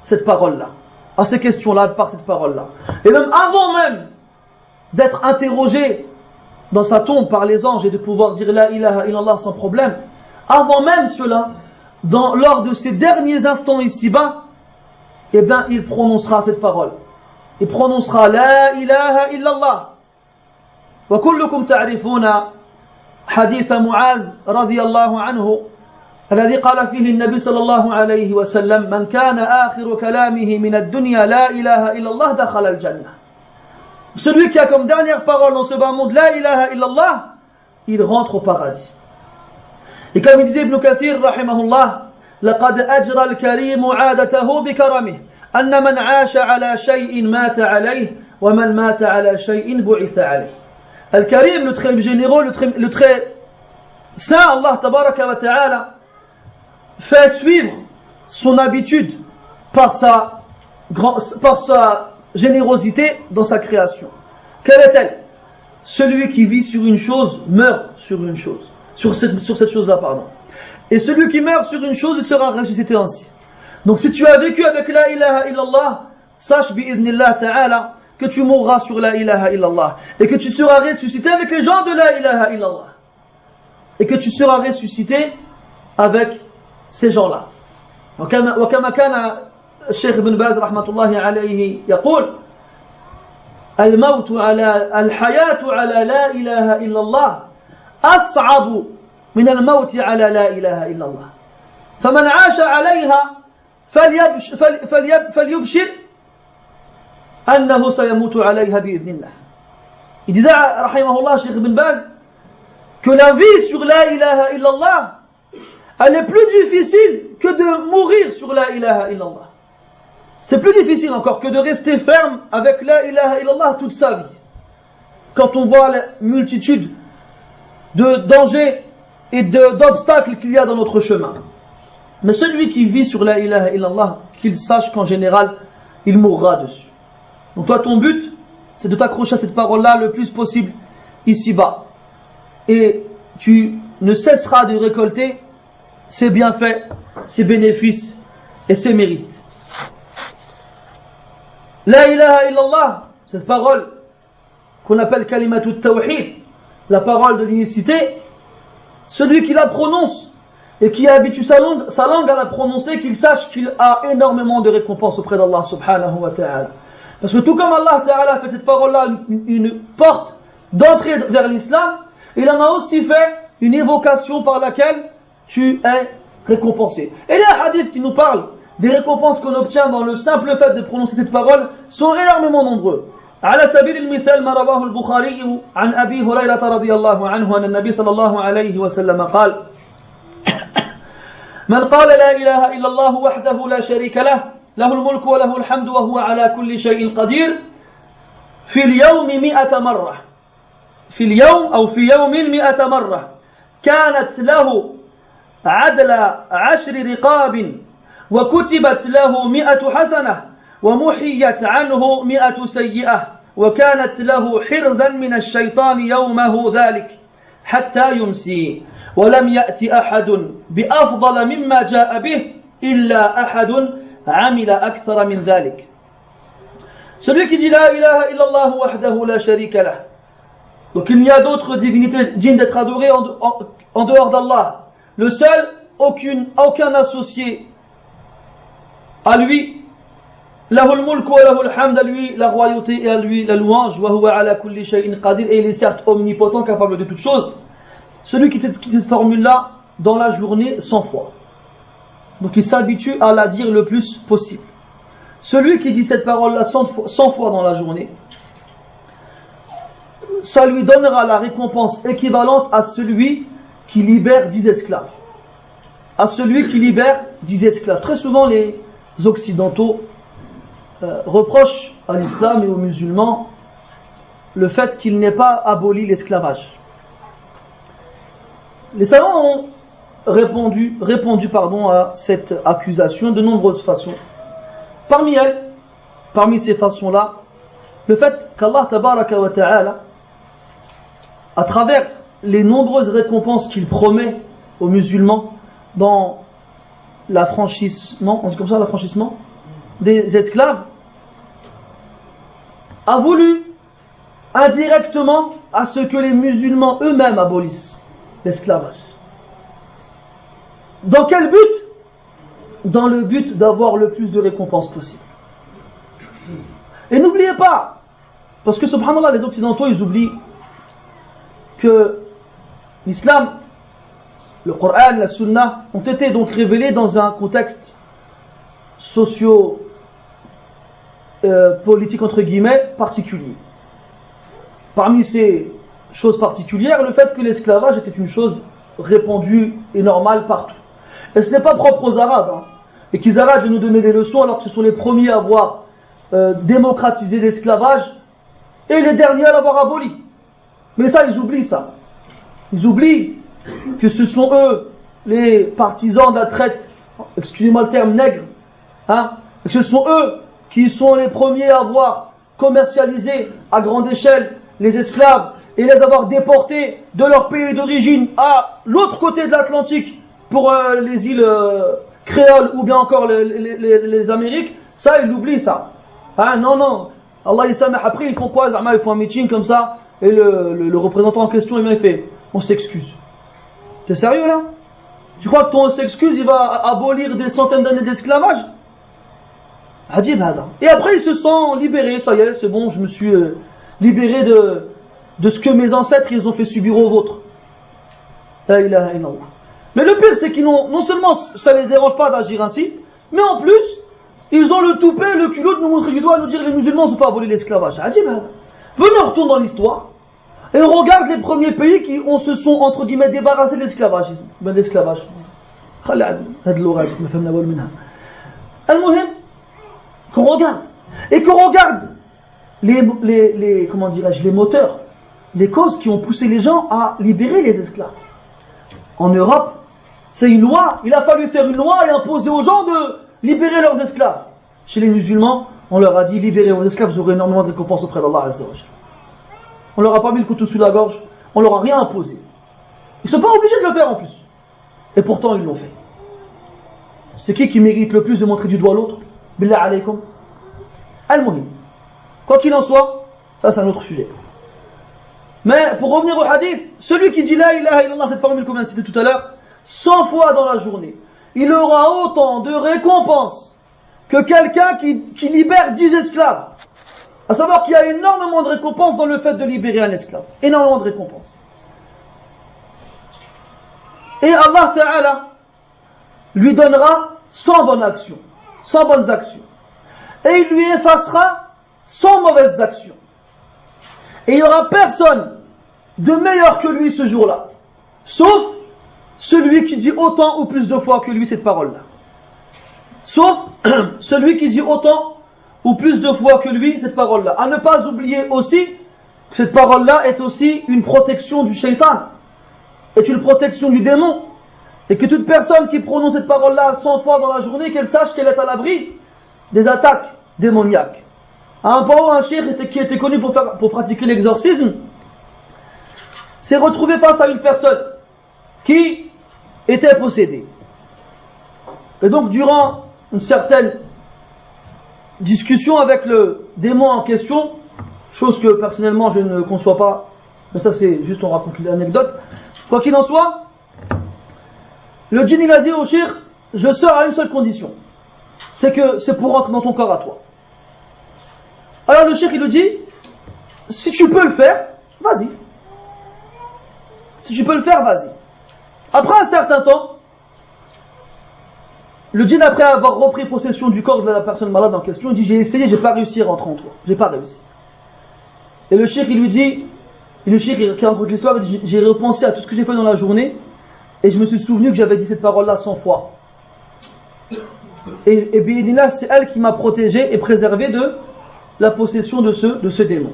cette parole-là, à ces questions-là par cette parole-là. Et même avant même d'être interrogé dans sa tombe par les anges et de pouvoir dire la ilaha illallah sans problème, avant même cela, lors de ces derniers instants ici-bas, eh bien il prononcera cette parole. Il prononcera la ilaha illallah. وكلكم تعرفون حديث معاذ رضي الله عنه الذي قال فيه النبي صلى الله عليه وسلم من كان آخر كلامه من الدنيا لا إله إلا الله دخل الجنة. Celui qui a comme dernière parole dans ce bas monde la ilaha illallah, il rentre au paradis. Et comme il disait Ibn Kathir rahimahullah, لقد أجرى الكريم عادته بكرمه أن من عاش على شيء مات عليه ومن مات على شيء بعث عليه. Al-Karim, le très généreux, le très saint, Allah tabaraka wa ta'ala, fait suivre son habitude par sa générosité dans sa création. Quelle est-elle? Celui qui vit sur une chose meurt sur une chose, sur cette chose-là, pardon. Et celui qui meurt sur une chose, il sera ressuscité ainsi. Donc si tu as vécu avec la ilaha illallah, sache bi'idhnillah ta'ala que tu mourras sur la ilaha illallah et que tu seras ressuscité avec les gens de la ilaha illallah et que tu seras ressuscité avec ces gens-là. وكما كان الشيخ ابن باز رحمة الله عليه يقول الموت على الحياة على لا إله إلا الله أصعب من الموت على لا إله إلا الله فمن عاش عليها فليبشر أنه سيموت عليها بإذن الله. Il disait, rahimahullah, Cheikh Ibn Baz, que la vie sur la ilaha illallah, elle est plus difficile que de mourir sur la ilaha illallah. C'est plus difficile encore que de rester ferme avec la ilaha illallah toute sa vie. Quand on voit la multitude de dangers et d'obstacles qu'il y a dans notre chemin. Mais celui qui vit sur la ilaha illallah, qu'il sache qu'en général, il mourra dessus. Donc toi, ton but, c'est de t'accrocher à cette parole-là le plus possible ici-bas. Et tu ne cesseras de récolter ses bienfaits, ses bénéfices et ses mérites. La ilaha illallah, cette parole qu'on appelle kalimatut tawhid, la parole de l'unicité, celui qui la prononce et qui habitue sa langue à la prononcer, qu'il sache qu'il a énormément de récompenses auprès d'Allah subhanahu wa ta'ala. Parce que tout comme Allah ta'ala a fait cette parole-là une porte d'entrée vers l'islam, il en a aussi fait une évocation par laquelle tu es récompensé. Et les hadiths qui nous parlent des récompenses qu'on obtient dans le simple fait de prononcer cette parole sont énormément nombreux. على سبيل المثال ما رواه البخاري عن أبي هريرة رضي الله عنه أن النبي صلى الله عليه وسلم قال من قال لا إله إلا الله وحده لا شريك له له الملك وله الحمد وهو على كل شيء قدير في اليوم 100 مرة في اليوم أو في يوم 100 مرة كانت له عدل 10 رقاب وكتبت له 100 حسنة ومحيت عنه 100 سيئة وكانت له حرزا من الشيطان يومه ذلك حتى يمسي ولم يأتي أحد بأفضل مما جاء به إلا أحد عمل أكثر من ذلك. Celui qui dit la ilaha illallah wahdahu la sharika lah. Donc il n'y a d'autres divinités dignes d'être adorées en dehors d'Allah. Le seul, aucun associé à lui. Lahul mulk wa lahul hamd, à lui la royauté et à lui la louange. Wa huwa ala kulli shay'in qadir, et il est certes omnipotent, capable de toutes choses. Celui qui dit cette formule-là dans la journée 100 fois. Donc il s'habitue à la dire le plus possible. Celui qui dit cette parole-là 100 fois dans la journée, ça lui donnera la récompense équivalente à celui qui libère 10 esclaves. À celui qui libère 10 esclaves. Très souvent les occidentaux reprochent à l'islam et aux musulmans le fait qu'il n'ait pas aboli l'esclavage. Les savants ont répondu à cette accusation de nombreuses façons. Parmi ces façons-là, le fait qu'Allah tabaraka wa ta'ala, à travers les nombreuses récompenses qu'il promet aux musulmans dans l'affranchissement, on dit comme ça, l'affranchissement des esclaves, a voulu indirectement à ce que les musulmans eux-mêmes abolissent l'esclavage. Dans quel but? Dans le but d'avoir le plus de récompenses possible. Et n'oubliez pas, parce que subhanallah, les occidentaux ils oublient que l'islam, le Coran, la Sunna ont été donc révélés dans un contexte socio-politique entre guillemets particulier. Parmi ces choses particulières, le fait que l'esclavage était une chose répandue et normale partout. Et ce n'est pas propre aux Arabes, et qu'ils arrêtent de nous donner des leçons alors que ce sont les premiers à avoir démocratisé l'esclavage et les derniers à l'avoir aboli. Mais ça, ils oublient ça. Ils oublient que ce sont eux les partisans de la traite, excusez-moi le terme, nègre, et que ce sont eux qui sont les premiers à avoir commercialisé à grande échelle les esclaves et les avoir déportés de leur pays d'origine à l'autre côté de l'Atlantique pour les îles créoles ou bien encore les Amériques. Ça, ils l'oublient ça. Non. Allah il s'amène. Après, ils font quoi? Ils font un meeting comme ça et le représentant en question il fait on s'excuse. T'es sérieux là? Tu crois que ton s'excuse il va abolir des centaines d'années d'esclavage? Hadib hada. Et après ils se sont libérés, ça y est, c'est bon, je me suis libéré de ce que mes ancêtres ils ont fait subir aux vôtres. La ilaha illallah. Mais le pire c'est qu'ils non seulement ça les dérange pas d'agir ainsi, mais en plus ils ont le toupet, le culot de nous montrer du doigt, nous dire les musulmans n'ont pas aboli l'esclavage. Hadib hada. Venez, on retourne dans l'histoire et on regarde les premiers pays qui se sont entre guillemets débarrassés de l'esclavagisme. Ben l'esclavage. Qu'on regarde. Et qu'on regarde les moteurs, les causes qui ont poussé les gens à libérer les esclaves. En Europe, c'est une loi. Il a fallu faire une loi et imposer aux gens de libérer leurs esclaves. Chez les musulmans, on leur a dit libérez vos esclaves, vous aurez énormément de récompenses auprès d'Allah Azza wa Jalla. On leur a pas mis le couteau sous la gorge, on leur a rien imposé. Ils sont pas obligés de le faire en plus. Et pourtant ils l'ont fait. C'est qui mérite le plus de montrer du doigt l'autre? Billah alaykum. Al-Muhim. Quoi qu'il en soit, ça c'est un autre sujet. Mais pour revenir au hadith, celui qui dit la ilaha illallah, cette formule qu'on vient de citer tout à l'heure, 100 fois dans la journée, il aura autant de récompenses que quelqu'un qui libère 10 esclaves. À savoir qu'il y a énormément de récompenses dans le fait de libérer un esclave. Énormément de récompenses. Et Allah Ta'ala lui donnera 100 bonnes actions. 100 bonnes actions. Et il lui effacera 100 mauvaises actions. Et il n'y aura personne de meilleur que lui ce jour-là. Sauf celui qui dit autant ou plus de fois que lui cette parole-là. Sauf celui qui dit autant ou plus de fois que lui cette parole-là. À ne pas oublier aussi que cette parole-là est aussi une protection du shaitan, est une protection du démon. Et que toute personne qui prononce cette parole-là 100 fois dans la journée, qu'elle sache qu'elle est à l'abri des attaques démoniaques. À un point où un cheikh qui était connu pour pratiquer l'exorcisme s'est retrouvé face à une personne qui était possédée. Et donc durant une certaine discussion avec le démon en question, chose que personnellement je ne conçois pas, mais ça c'est juste on raconte l'anecdote, quoi qu'il en soit, le djinn il a dit au cheikh, je sors à une seule condition, c'est que c'est pour rentrer dans ton corps à toi. Alors le cheikh il lui dit, si tu peux le faire, vas-y. Si tu peux le faire, vas-y. Après un certain temps, le djinn, après avoir repris possession du corps de la personne malade en question, il dit, j'ai essayé, j'ai pas réussi à rentrer en toi. J'ai pas réussi. Et le cheikh il lui dit, et le cheikh qui raconte l'histoire, il dit, j'ai repensé à tout ce que j'ai fait dans la journée, et je me suis souvenu que j'avais dit cette parole-là 100 fois. Et bi'idhnillah, c'est elle qui m'a protégé et préservé de la possession de ce démon.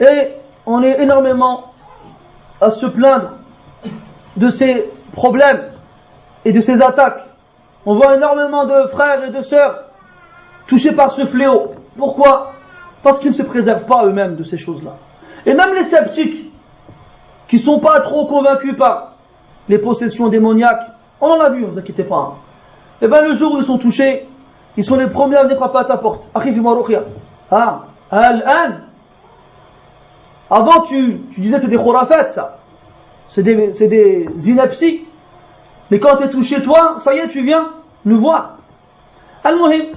Et on est énormément à se plaindre de ces problèmes et de ces attaques. On voit énormément de frères et de sœurs touchés par ce fléau. Pourquoi? Parce qu'ils ne se préservent pas eux-mêmes de ces choses-là. Et même les sceptiques, qui ne sont pas trop convaincus par les possessions démoniaques, on en a vu, ne vous inquiétez pas. Et bien le jour où ils sont touchés, ils sont les premiers à venir frapper à ta porte. Akhi fi marukhia. Ah, al-an. Avant tu disais c'est des khurafat ça. C'est des inepties. Mais quand tu es touché toi, ça y est, tu viens nous voir. Al-Muhim.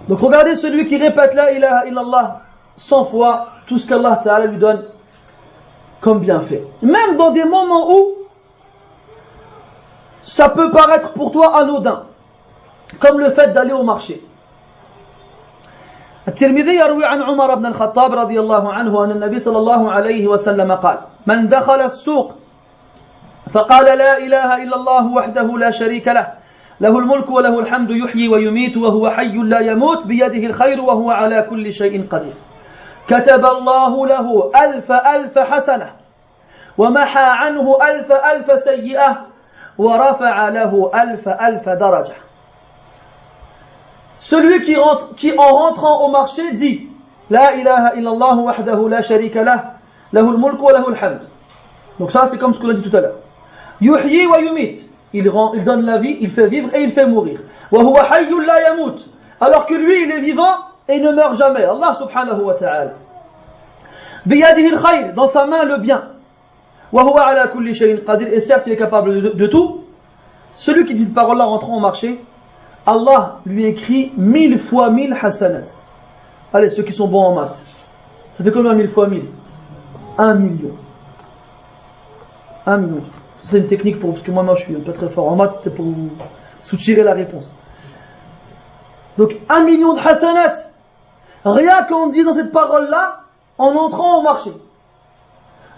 Donc regardez celui qui répète la ilaha illallah 100 fois tout ce qu'Allah Ta'ala lui donne comme bienfait. Même dans des moments où ça peut paraître pour toi anodin, comme le fait d'aller au marché. الترمذي يروي عن عمر بن الخطاب رضي الله عنه أن النبي صلى الله عليه وسلم قال من دخل السوق فقال لا إله إلا الله وحده لا شريك له له الملك وله الحمد يحيي ويميت وهو حي لا يموت بيده الخير وهو على كل شيء قدير كتب الله له ألف حسنة ومحى عنه ألف سيئة ورفع له ألف درجة. Celui qui en rentrant au marché dit La ilaha illallah wahdahu la sharika lah lahul mulk wa lahul hamd. Donc ça c'est comme ce qu'on a dit tout à l'heure. Yuhyi wa yumit. Il donne la vie, il fait vivre et il fait mourir. Wa huwa hayyun la yamut. Alors que lui il est vivant et il ne meurt jamais. Allah subhanahu wa ta'ala. Biyadihi al-khayr, dans sa main le bien. Wa huwa ala kulli shay'in qadir, et certes il est capable de tout. Celui qui dit cette parole là rentrant au marché, Allah lui écrit 1000 fois 1000 hasanat. Allez, ceux qui sont bons en maths, ça fait combien 1000 fois 1000? 1 million. 1 million. C'est une technique parce que moi je suis pas très fort en maths, c'était pour vous soutirer la réponse. Donc 1 million de hasanat. Rien qu'on dit dans cette parole là en entrant au marché.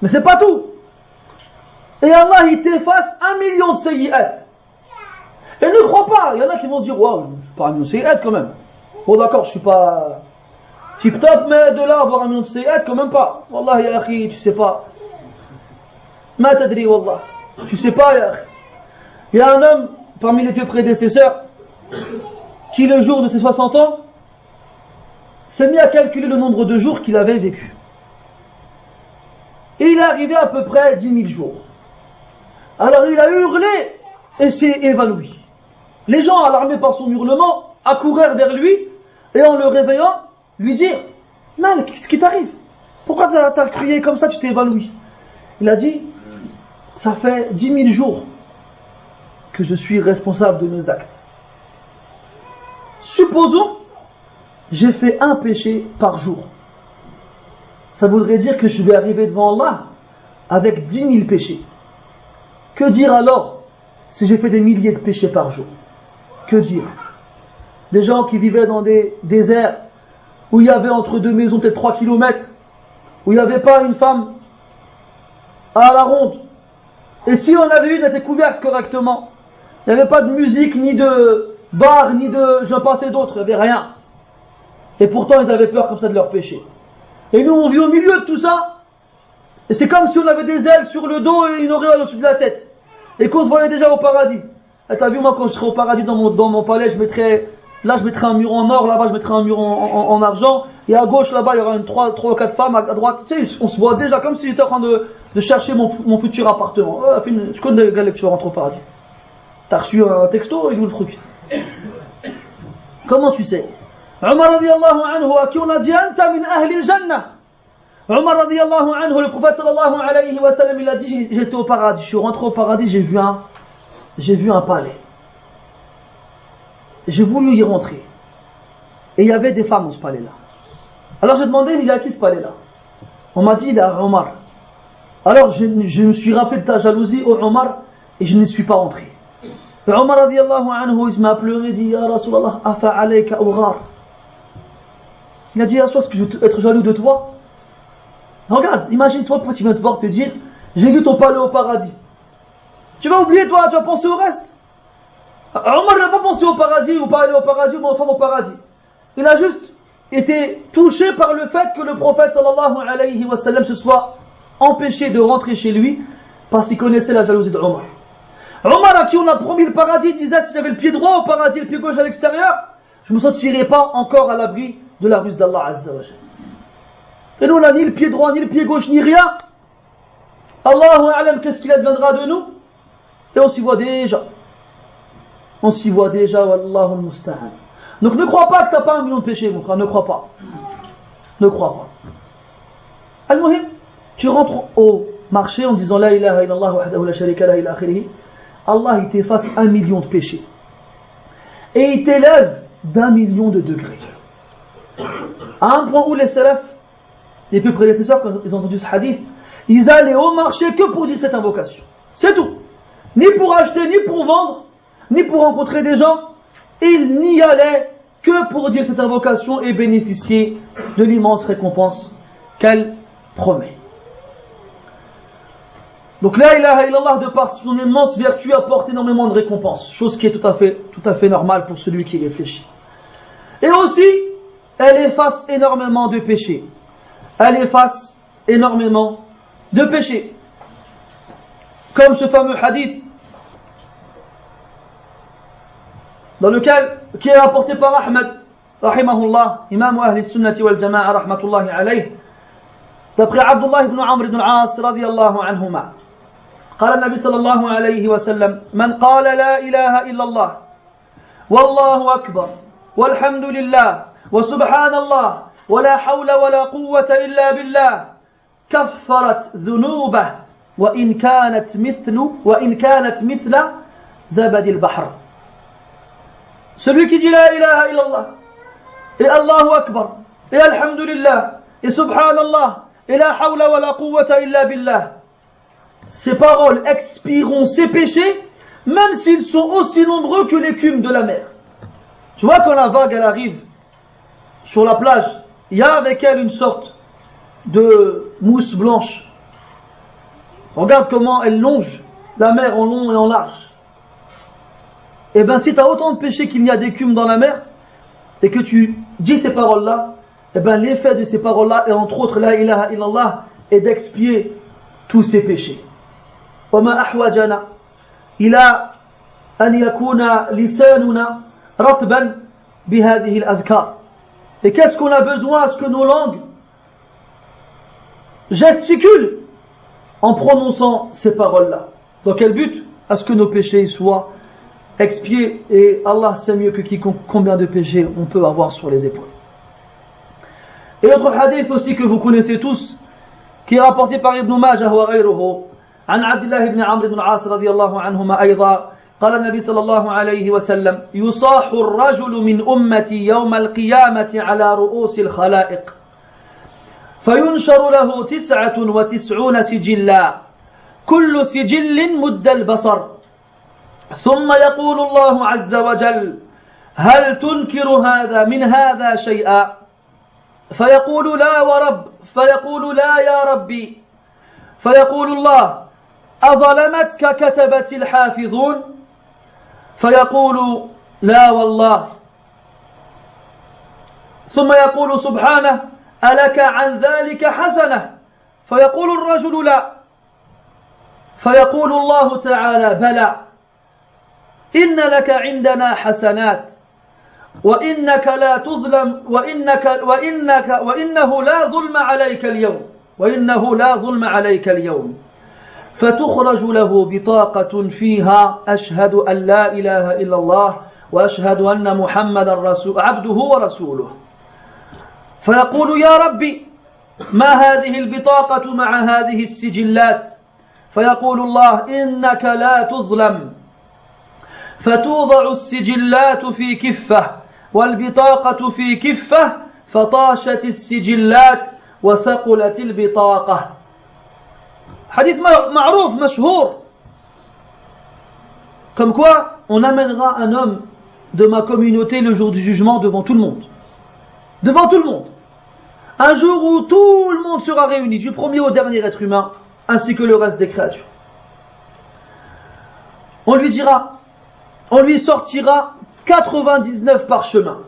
Mais c'est pas tout. Et Allah il t'efface 1 million de sayyi'at. Et ne crois pas, il y en a qui vont se dire, wow, je suis pas un million de sayyi'at quand même. Bon d'accord, je suis pas tip top, mais de là avoir 1 million de sayyi'at quand même pas. Wallah ya akhi, tu sais pas. Ma tadri wallah. Tu sais pas, il y a un homme parmi les deux prédécesseurs qui, le jour de ses 60 ans, s'est mis à calculer le nombre de jours qu'il avait vécu. Et il est arrivé à peu près 10 000 jours. Alors il a hurlé et s'est évanoui. Les gens, alarmés par son hurlement, accoururent vers lui et en le réveillant, lui dirent: Mal, qu'est-ce qui t'arrive? Pourquoi t'as crié comme ça, tu t'es évanoui? Il a dit: ça fait 10 000 jours que je suis responsable de mes actes. Supposons, j'ai fait un péché par jour. Ça voudrait dire que je vais arriver devant Allah avec 10 000 péchés. Que dire alors si j'ai fait des milliers de péchés par jour? Que dire? Des gens qui vivaient dans des déserts où il y avait entre deux maisons peut-être 3 kilomètres, où il n'y avait pas une femme à la ronde. Et si on avait une, elle était couverte correctement. Il n'y avait pas de musique, ni de bar, ni de j'en passais d'autres, il n'y avait rien. Et pourtant ils avaient peur comme ça de leur péché. Et nous on vit au milieu de tout ça. Et c'est comme si on avait des ailes sur le dos et une auréole au-dessus de la tête. Et qu'on se voyait déjà au paradis. Et t'as vu, moi quand je serai au paradis dans mon palais, je mettrai un mur en or, là-bas je mettrai un mur en argent. Et à gauche là-bas il y aura 3 ou 4 femmes, à droite, tu sais, on se voit déjà comme si j'étais en train de chercher mon futur appartement. Je connais le gars que tu vas rentrer au paradis. T'as reçu un texto, il est où le truc? Comment tu sais? Omar radiallahu anhu, à qui on a dit Anta min ahli al-jannah. Omar radiallahu anhu, le prophète sallallahu alayhi wa sallam, il a dit: j'étais au paradis, je suis rentré au paradis, j'ai vu un palais. J'ai voulu y rentrer. Et il y avait des femmes dans ce palais-là. Alors j'ai demandé: il y a qui ce palais-là? On m'a dit: il y a Omar. Alors je me suis rappelé de ta jalousie, ô Omar, et je ne suis pas rentré. Et Omar radiallahu anhu, il m'a pleuré et dit: Ya Rasulallah, afa alayka ughar. Il a dit: est-ce que je vais être jaloux de toi? Regarde, imagine-toi, pourquoi tu viens te voir te dire: j'ai vu ton palais au paradis. Tu vas oublier, toi, tu vas penser au reste. Omar n'a pas pensé au paradis, ou pas aller au paradis, ou aux femmes au paradis. Il a juste été touché par le fait que le prophète sallallahu alayhi wa sallam se soit empêché de rentrer chez lui parce qu'il connaissait la jalousie de Omar. Omar, à qui on a promis le paradis, disait: si j'avais le pied droit au paradis et le pied gauche à l'extérieur, je ne me sentirais pas encore à l'abri de la ruse d'Allah Azza wa Jalla. Et nous on n'a ni le pied droit, ni le pied gauche, ni rien. Allahu a'lam, qu'est-ce qu'il adviendra de nous? Et on s'y voit déjà. On s'y voit déjà, wallahu musta'an. Donc ne crois pas que tu n'as pas 1 million de péchés, mon frère, ne crois pas. Ne crois pas. Al-Muhim, tu rentres au marché en disant La ilaha illallah wahdahu la sharika lah ila akhirih. Allah il t'efface 1 million de péchés. Et il t'élève d'1 million de degrés. À un point où les salafs, les plus prédécesseurs, quand ils ont entendu ce hadith, ils allaient au marché que pour dire cette invocation. C'est tout. Ni pour acheter, ni pour vendre, ni pour rencontrer des gens. Ils n'y allaient que pour dire cette invocation et bénéficier de l'immense récompense qu'elle promet. Donc la ilaha illallah, de par son immense vertu, apporte énormément de récompenses, chose qui est tout à fait normale pour celui qui réfléchit. Et aussi, elle efface énormément de péchés. Elle efface énormément de péchés. Comme ce fameux hadith dans lequel, qui est rapporté par Ahmed, rahimahullah, imam ahli sunnati wal jama'a, rahmatullahi alayh, d'après Abdullah ibn Amr ibn al-As, radiyallahu anhuma. قال النبي صلى الله عليه وسلم: من قال لا إله إلا الله والله أكبر والحمد لله وسبحان الله ولا حول ولا قوة إلا بالله كفرت ذنوبه وإن كانت مثل زبد البحر. Celui qui dit la ilaha illallah et Allahu Akbar et Alhamdulillah et Subhanallah et la hawla wa la quwwata illa billah, ces paroles expireront ses péchés, même s'ils sont aussi nombreux que l'écume de la mer. Tu vois, quand la vague elle arrive sur la plage, il y a avec elle une sorte de mousse blanche. Regarde comment elle longe la mer en long et en large. Et bien si tu as autant de péchés qu'il y a d'écume dans la mer, et que tu dis ces paroles-là, et bien l'effet de ces paroles-là, et entre autres la ilaha illallah, est d'expier tous ces péchés. وما أحوجنا إلى أن يكون لساننا رطبا بهذه الأذكار. Et qu'est-ce qu'on a besoin à ce que nos langues gesticulent en prononçant ces paroles-là? Dans quel but? À ce que nos péchés soient expiés, et Allah sait mieux que quiconque combien de péchés on peut avoir sur les épaules. Et l'autre hadith aussi que vous connaissez tous, qui est rapporté par Ibn Majah wa ghayruhu, عن عبد الله بن عمرو بن العاص رضي الله عنهما أيضا قال النبي صلى الله عليه وسلم يصاح الرجل من أمتي يوم القيامة على رؤوس الخلائق فينشر له 99 سجلا كل سجل مد البصر ثم يقول الله عز وجل هل تنكر هذا من هذا شيئا فيقول لا ورب فيقول لا يا ربي فيقول الله أظلمتك كتبت الحافظون فيقول لا والله ثم يقول سبحانه ألك عن ذلك حسنة فيقول الرجل لا فيقول الله تعالى بلى إن لك عندنا حسنات وإنك لا تظلم وإنه لا ظلم عليك اليوم وإنه لا ظلم عليك اليوم فتخرج له بطاقة فيها أشهد أن لا إله إلا الله وأشهد أن محمدا عبده ورسوله فيقول يا ربي ما هذه البطاقة مع هذه السجلات فيقول الله إنك لا تظلم فتوضع السجلات في كفة والبطاقة في كفة فطاشت السجلات وثقلت البطاقة. Hadith ma'rouf, mashhour. Comme quoi, on amènera un homme de ma communauté le jour du jugement devant tout le monde. Devant tout le monde. Un jour où tout le monde sera réuni, du premier au dernier être humain, ainsi que le reste des créatures. On lui dira, on lui sortira 99 parchemins,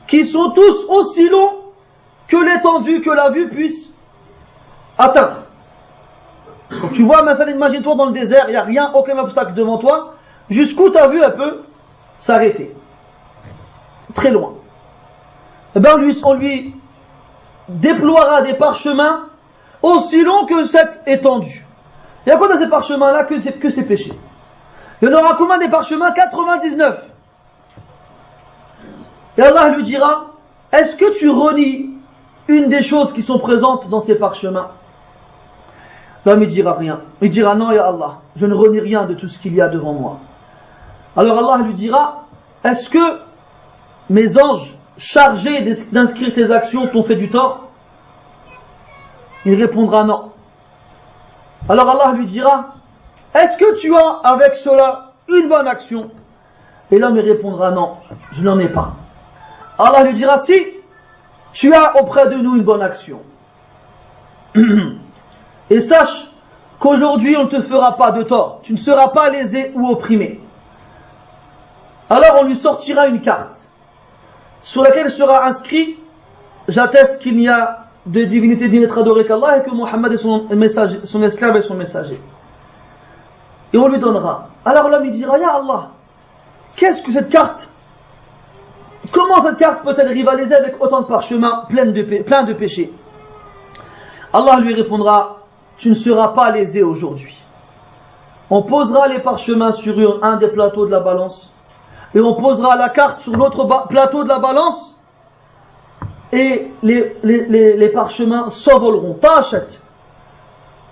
qui sont tous aussi longs que l'étendue que la vue puisse atteindre. Donc tu vois, maintenant imagine-toi dans le désert, il n'y a rien, aucun obstacle devant toi, jusqu'où ta vue elle peut s'arrêter. Très loin. Et bien on lui déploiera des parchemins aussi longs que cette étendue. Il y a quoi dans ces parchemins-là que ces péchés? Il y en aura combien des parchemins? 99. Et Allah lui dira, est-ce que tu renies une des choses qui sont présentes dans ces parchemins? L'homme il dira rien. Il dira non, ya Allah, je ne renie rien de tout ce qu'il y a devant moi. Alors Allah lui dira, est-ce que mes anges chargés d'inscrire tes actions t'ont fait du tort? Il répondra non. Alors Allah lui dira, est-ce que tu as avec cela une bonne action? Et l'homme il répondra non, je n'en ai pas. Allah lui dira, si tu as auprès de nous une bonne action. Et sache qu'aujourd'hui on ne te fera pas de tort, tu ne seras pas lésé ou opprimé. Alors on lui sortira une carte sur laquelle sera inscrit, j'atteste qu'il n'y a de divinité digne d'être adorée qu'Allah et que Mohammed est son esclave et son messager. Et on lui donnera. Alors l'homme il dira, ya Allah, qu'est-ce que cette carte? Comment cette carte peut-elle rivaliser avec autant de parchemins pleins de péchés? Allah lui répondra, tu ne seras pas lésé aujourd'hui. On posera les parchemins sur un des plateaux de la balance et on posera la carte sur l'autre plateau de la balance et les parchemins s'envoleront. T'achètes.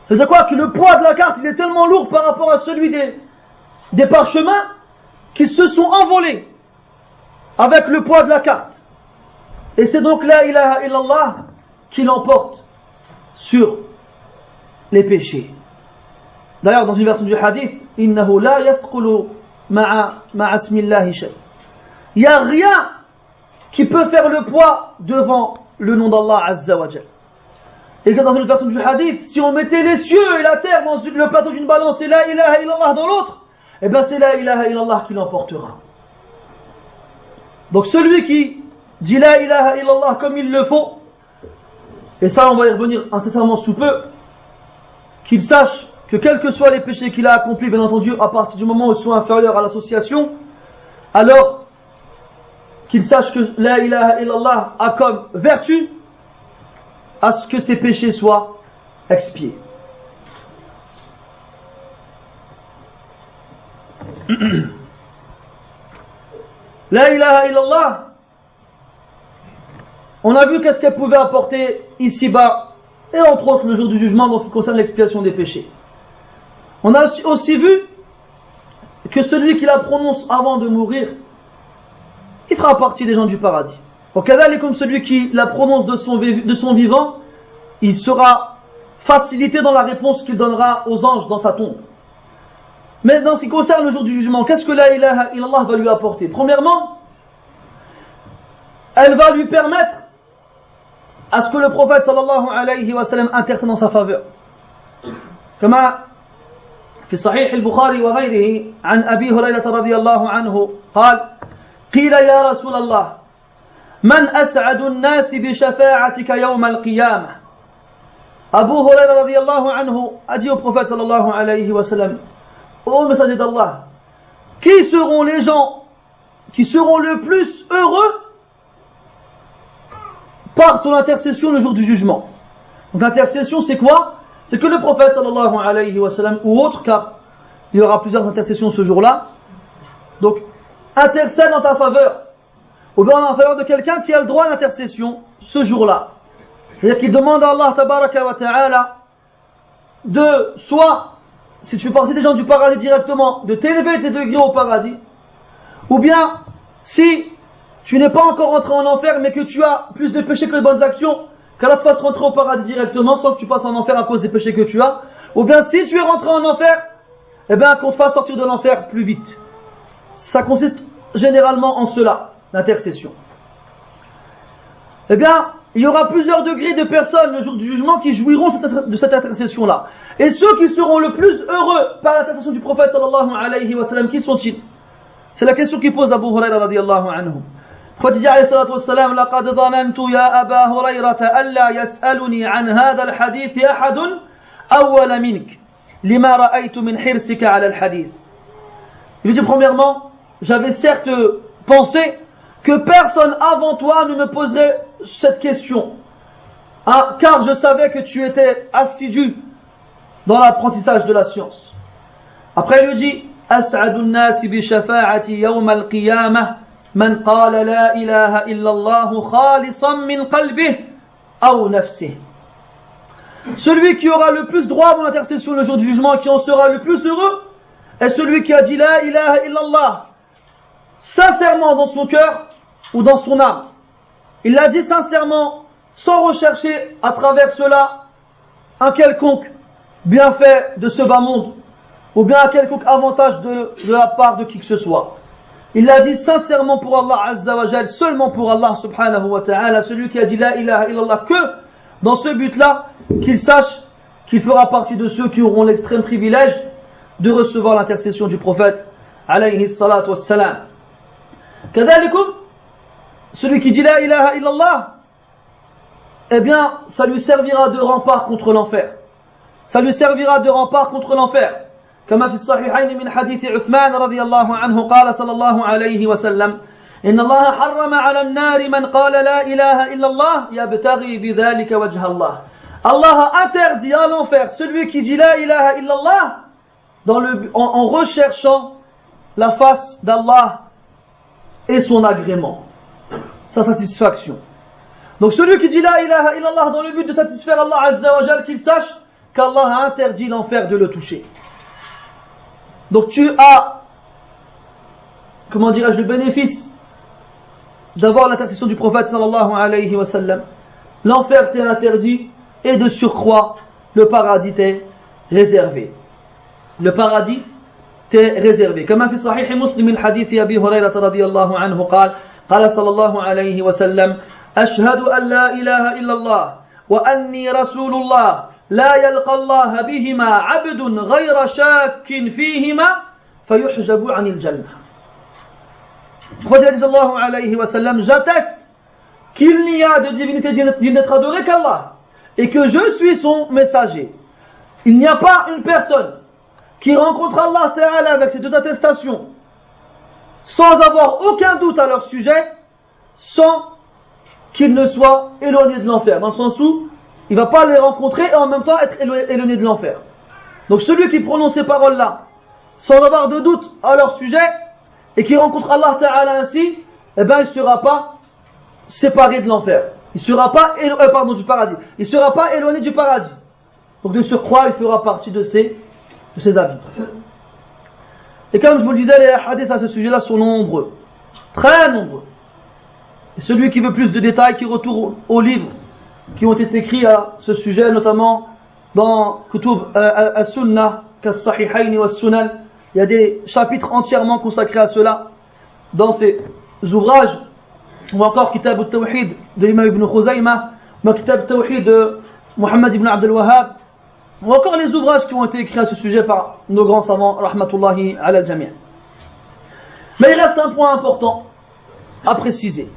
Ça veut dire quoi? Que le poids de la carte il est tellement lourd par rapport à celui des parchemins qu'ils se sont envolés avec le poids de la carte. Et c'est donc la ilaha illallah qui l'emporte sur les péchés. D'ailleurs, dans une version du hadith, innahu la yathqulu ma'a ismillahi shay. Il n'y a rien qui peut faire le poids devant le nom d'Allah Azza wa Jal. Et que dans une version du hadith, si on mettait les cieux et la terre dans le plateau d'une balance et la ilaha illallah dans l'autre, et bien c'est la ilaha illallah qui l'emportera. Donc celui qui dit la ilaha illallah comme il le faut, et ça on va y revenir incessamment sous peu, qu'il sache que quels que soient les péchés qu'il a accomplis, bien entendu, à partir du moment où ils sont inférieurs à l'association, alors qu'il sache que la ilaha illallah a comme vertu à ce que ses péchés soient expiés. La ilaha illallah, on a vu qu'est-ce qu'elle pouvait apporter ici-bas et entre autres le jour du jugement dans ce qui concerne l'expiation des péchés. On a aussi vu que celui qui la prononce avant de mourir, il fera partie des gens du paradis. Au cas comme celui qui la prononce de son vivant, il sera facilité dans la réponse qu'il donnera aux anges dans sa tombe. Mais dans ce qui concerne le jour du jugement, qu'est-ce que la ilaha illallah va lui apporter? Premièrement, elle va lui permettre à ce que le prophète sallallahu alayhi wa sallam intercède en sa faveur. Comme في صحيح البخاري وغيره عن أبي هريرة رضي الله عنه قال قيل يا رسول الله من أسعد الناس بشفاعتك يوم القيامة. Abu Huraira radiyallahu anhu a dit au prophète sallallahu alayhi wa sallam: ô messager d'Allah, qui seront les gens qui seront le plus heureux par ton intercession le jour du jugement? Donc l'intercession c'est quoi? C'est que le prophète sallallahu alayhi wa sallam ou autre, car il y aura plusieurs intercessions ce jour-là, donc intercède en ta faveur, ou bien en faveur de quelqu'un qui a le droit à l'intercession ce jour-là. C'est-à-dire qu'il demande à Allah tabaraka wa ta'ala de soit, si tu fais partie des gens du paradis directement, de t'élever tes degrés au paradis, ou bien si tu n'es pas encore rentré en enfer mais que tu as plus de péchés que de bonnes actions, qu'Allah te fasse rentrer au paradis directement sans que tu passes en enfer à cause des péchés que tu as, ou bien si tu es rentré en enfer, eh bien qu'on te fasse sortir de l'enfer plus vite. Ça consiste généralement en cela, l'intercession. Eh bien, il y aura plusieurs degrés de personnes le jour du jugement qui jouiront de cette intercession-là. Et ceux qui seront le plus heureux par l'intercession du prophète sallallahu alayhi wa sallam, qui sont-ils? C'est la question qui pose Abu Huraira radiyallahu anhu. Le prophète dit alayhi salatu wassalam: لقد ظننت يا أبا هريرة ألا يسألني عن هذا الحديث أحد أول منك لما رأيت من حرصك على الحديث. Il lui dit premièrement, j'avais certes pensé que personne avant toi ne me poserait cette question, car je savais que tu étais assidu dans l'apprentissage de la science. Après il lui dit: أسعد الناس بشفاعتي يوم القيامة من قال لا إله إلا الله خالصا من قلبه أو نفسه. Celui qui aura le plus droit à mon intercession le jour du jugement, qui en sera le plus heureux, est celui qui a dit la ilaha illallah sincèrement dans son cœur ou dans son âme. Il l'a dit sincèrement, sans rechercher à travers cela un quelconque bienfait de ce bas monde, ou bien un quelconque avantage de la part de qui que ce soit. Il l'a dit sincèrement pour Allah Azza wa Jal, seulement pour Allah subhanahu wa ta'ala. Celui qui a dit la ilaha illallah que dans ce but-là, qu'il sache qu'il fera partie de ceux qui auront l'extrême privilège de recevoir l'intercession du prophète alayhi salatu wassalam. Kadalikum, celui qui dit la ilaha illallah, eh bien, ça lui servira de rempart contre l'enfer. Ça lui servira de rempart contre l'enfer. كما في الصحيحين من حديث عثمان رضي الله عنه قال صلى الله عليه وسلم: إن الله حرم على النار من قال لا إله إلا الله يبتغي بذلك وجه الله. Allah a interdit à l'enfer celui qui dit la ilaha illallah en recherchant la face d'Allah et son agrément, sa satisfaction. Donc celui qui dit la ilaha illallah dans le but de satisfaire Allah Azza wa Jal, qu'il sache qu'Allah a interdit l'enfer de le toucher. Donc tu as, comment dirais-je, le bénéfice d'avoir l'intercession du prophète sallallahu alayhi wa sallam. L'enfer t'est interdit et de surcroît le paradis t'est réservé. Le paradis t'est réservé. Comme في صحيح مسلم من حديث أبي هريرة رضي الله عنه قال صلى الله عليه وسلم: أشهد أن لا إله إلا الله وأني رسول الله لا يلقى الله بهما عبد غير شاك فيهما فيحجب عن الجنة. Prophète sallallahu alayhi wa sallam: j'atteste qu'il n'y a de divinité digne d'être adorée qu'Allah et que je suis son messager. Il n'y a pas une personne qui rencontre Allah Ta'ala avec ces deux attestations sans avoir aucun doute à leur sujet, sans qu'il ne soit éloigné de l'enfer, dans le sens où il ne va pas les rencontrer et en même temps être éloigné de l'enfer. Donc celui qui prononce ces paroles-là sans avoir de doute à leur sujet et qui rencontre Allah Ta'ala ainsi, eh bien il ne sera pas séparé de l'enfer. Il ne sera pas du paradis. Il ne sera pas éloigné du paradis. Donc de surcroît, il fera partie de ses habitants. Et comme je vous le disais, les hadiths à ce sujet-là sont nombreux. Très nombreux. Et celui qui veut plus de détails, qui retourne aux livres qui ont été écrits à ce sujet, notamment dans Kutub as-Sunnah, Kas-Sahihayn wa Sunan, il y a des chapitres entièrement consacrés à cela dans ces ouvrages, ou encore Kitab al-Tawhid de l'imam Ibn Khuzaymah, ou Kitab al-Tawhid de Muhammad ibn Abdul Wahhab, ou encore les ouvrages qui ont été écrits à ce sujet par nos grands savants, rahmatullahi ala al-jami'. Mais il reste un point important à préciser.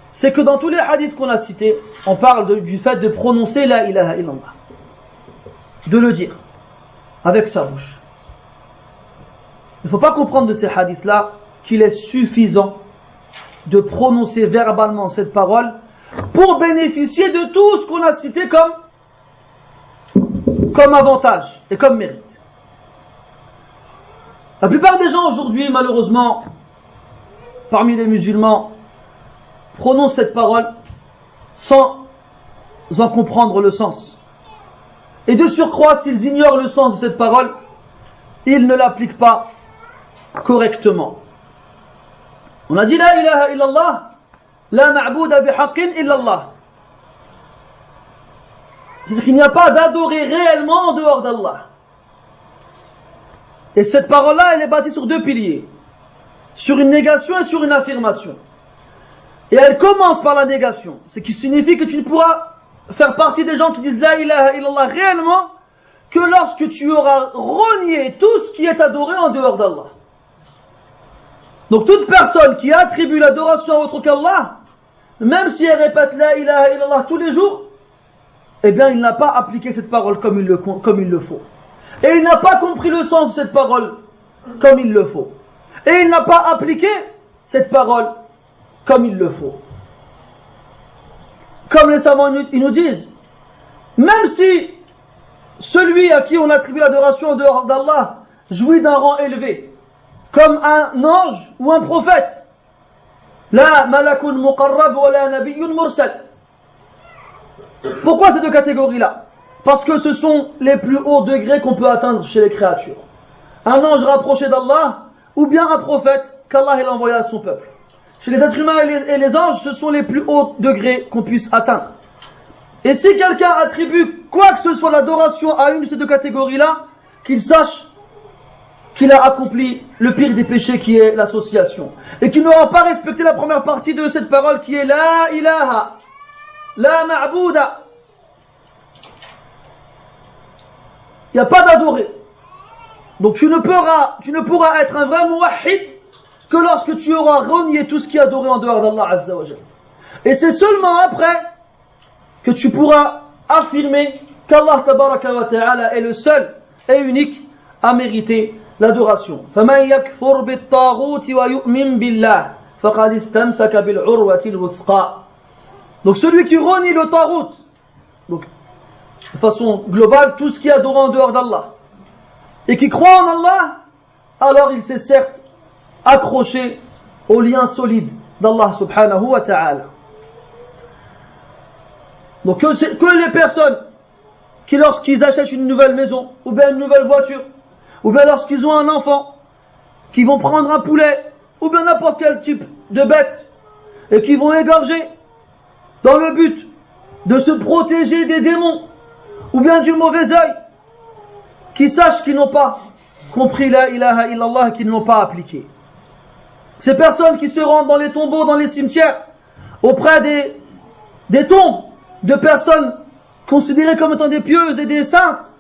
C'est que dans tous les hadiths qu'on a cités, on parle du fait de prononcer la ilaha illallah. De le dire, avec sa bouche. Il ne faut pas comprendre de ces hadiths-là qu'il est suffisant de prononcer verbalement cette parole pour bénéficier de tout ce qu'on a cité comme avantage et comme mérite. La plupart des gens aujourd'hui, malheureusement, parmi les musulmans, prononcent cette parole sans en comprendre le sens. Et de surcroît, s'ils ignorent le sens de cette parole, ils ne l'appliquent pas correctement. On a dit la ilaha illallah, la ma'bouda bihaqqin illallah. C'est-à-dire qu'il n'y a pas d'adoré réellement en dehors d'Allah. Et cette parole-là, elle est bâtie sur deux piliers. Sur une négation et sur une affirmation. Et elle commence par la négation. Ce qui signifie que tu ne pourras faire partie des gens qui disent la ilaha illallah réellement que lorsque tu auras renié tout ce qui est adoré en dehors d'Allah. Donc toute personne qui attribue l'adoration à autre qu'Allah, même si elle répète la ilaha illallah tous les jours, eh bien il n'a pas appliqué cette parole comme il le faut. Et il n'a pas compris le sens de cette parole comme il le faut. Et il n'a pas appliqué cette parole comme il le faut. Comme les savants ils nous disent, même si celui à qui on attribue l'adoration en dehors d'Allah jouit d'un rang élevé, comme un ange ou un prophète, la malakun muqarrab wa la nabiyyun mursal. Pourquoi ces deux catégories-là? Parce que ce sont les plus hauts degrés qu'on peut atteindre chez les créatures. Un ange rapproché d'Allah, ou bien un prophète qu'Allah a envoyé à son peuple. Chez les êtres humains et les anges, ce sont les plus hauts degrés qu'on puisse atteindre. Et si quelqu'un attribue quoi que ce soit l'adoration à une de ces deux catégories-là, qu'il sache qu'il a accompli le pire des péchés qui est l'association. Et qu'il n'aura pas respecté la première partie de cette parole qui est la ilaha, la ma'bouda. Il n'y a pas d'adoré. Donc tu ne pourras être un vrai muwahhid que lorsque tu auras renié tout ce qui est adoré en dehors d'Allah Azza wa Jalla. Et c'est seulement après que tu pourras affirmer qu'Allah Tabaraka wa Ta'ala est le seul et unique à mériter l'adoration. فَمَنْ يَكْفُرْ بِالطَّاغُوتِ وَيُؤْمِنْ بِاللَّهِ فَقَدِ اسْتَمْسَكَ بِالْعُرْوَةِ الْوُثْقَى. Donc celui qui renie le tarout, donc de façon globale, tout ce qui est adoré en dehors d'Allah, et qui croit en Allah, alors il s'est certes accroché au lien solide d'Allah subhanahu wa ta'ala. Donc que les personnes qui lorsqu'ils achètent une nouvelle maison, ou bien une nouvelle voiture, ou bien lorsqu'ils ont un enfant, qui vont prendre un poulet, ou bien n'importe quel type de bête, et qui vont égorger, dans le but de se protéger des démons, ou bien du mauvais œil, qui sachent qu'ils n'ont pas compris la ilaha illallah et qu'ils ne l'ont pas appliqué. Ces personnes qui se rendent dans les tombeaux, dans les cimetières, auprès des tombes de personnes considérées comme étant des pieuses et des saintes,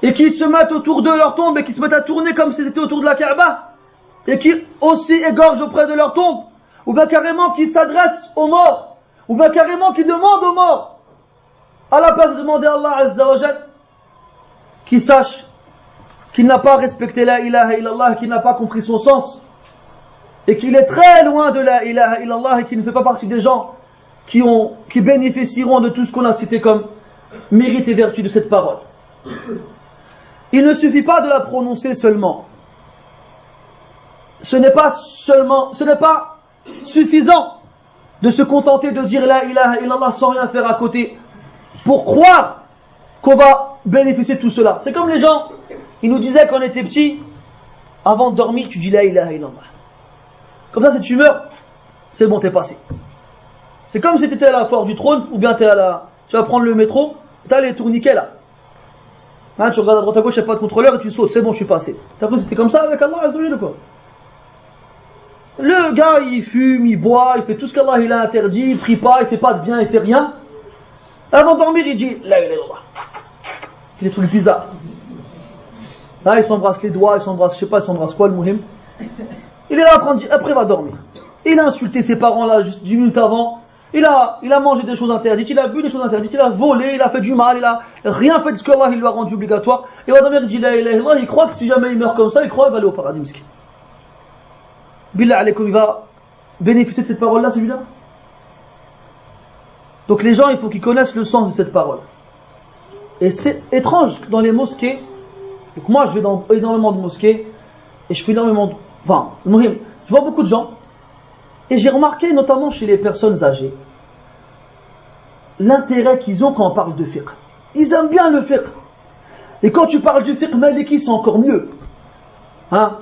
et qui se mettent autour de leur tombe et qui se mettent à tourner comme s'ils étaient autour de la Kaaba, et qui aussi égorgent auprès de leur tombe, ou bien carrément qui s'adressent aux morts, ou bien carrément qui demandent aux morts, à la place de demander à Allah Azza wa Jal, qu'il sache qu'il n'a pas respecté la ilaha illallah, qu'il n'a pas compris son sens, et qu'il est très loin de la ilaha illallah et qu'il ne fait pas partie des gens qui bénéficieront de tout ce qu'on a cité comme mérite et vertu de cette parole. Il ne suffit pas de la prononcer seulement. Ce n'est pas suffisant de se contenter de dire la ilaha illallah sans rien faire à côté pour croire qu'on va bénéficier de tout cela. C'est comme les gens, ils nous disaient quand on était petits, avant de dormir, tu dis la ilaha illallah. Comme ça, si tu meurs, c'est bon, t'es passé. C'est comme si tu étais à la foire du trône, ou bien tu vas prendre le métro, tu as les tourniquets là. Hein, tu regardes à droite à gauche, il n'y a pas de contrôleur et tu sautes, c'est bon, je suis passé. T'as cru que c'était comme ça avec Allah Azza wa Jalla, quoi? Le gars, il fume, il boit, il fait tout ce qu'Allah il a interdit, il prie pas, il fait pas de bien, il fait rien. Avant de dormir, il dit la ilaha illallah. C'est des trucs bizarres. Là, il s'embrasse les doigts, il s'embrasse, je sais pas, il s'embrasse quoi, le muhim. Il est là en train de dire, après il va dormir. Il a insulté ses parents là, juste 10 minutes avant. Il a mangé des choses interdites, il a bu des choses interdites, il a volé, il a fait du mal, il a rien fait de ce qu'Allah il lui a rendu obligatoire. Il va dormir, il dit la ilaha illallah, il croit que si jamais il meurt comme ça, il croit qu'il va aller au paradis miskin. Billah alaykoum, il va bénéficier de cette parole là, celui-là. Donc les gens, il faut qu'ils connaissent le sens de cette parole. Et c'est étrange que dans les mosquées, donc moi je vais dans énormément de mosquées, et je fais énormément de... Enfin, je vois beaucoup de gens, et j'ai remarqué notamment chez les personnes âgées, l'intérêt qu'ils ont quand on parle de fiqh. Ils aiment bien le fiqh. Et quand tu parles du fiqh maliki, c'est encore mieux. Hein?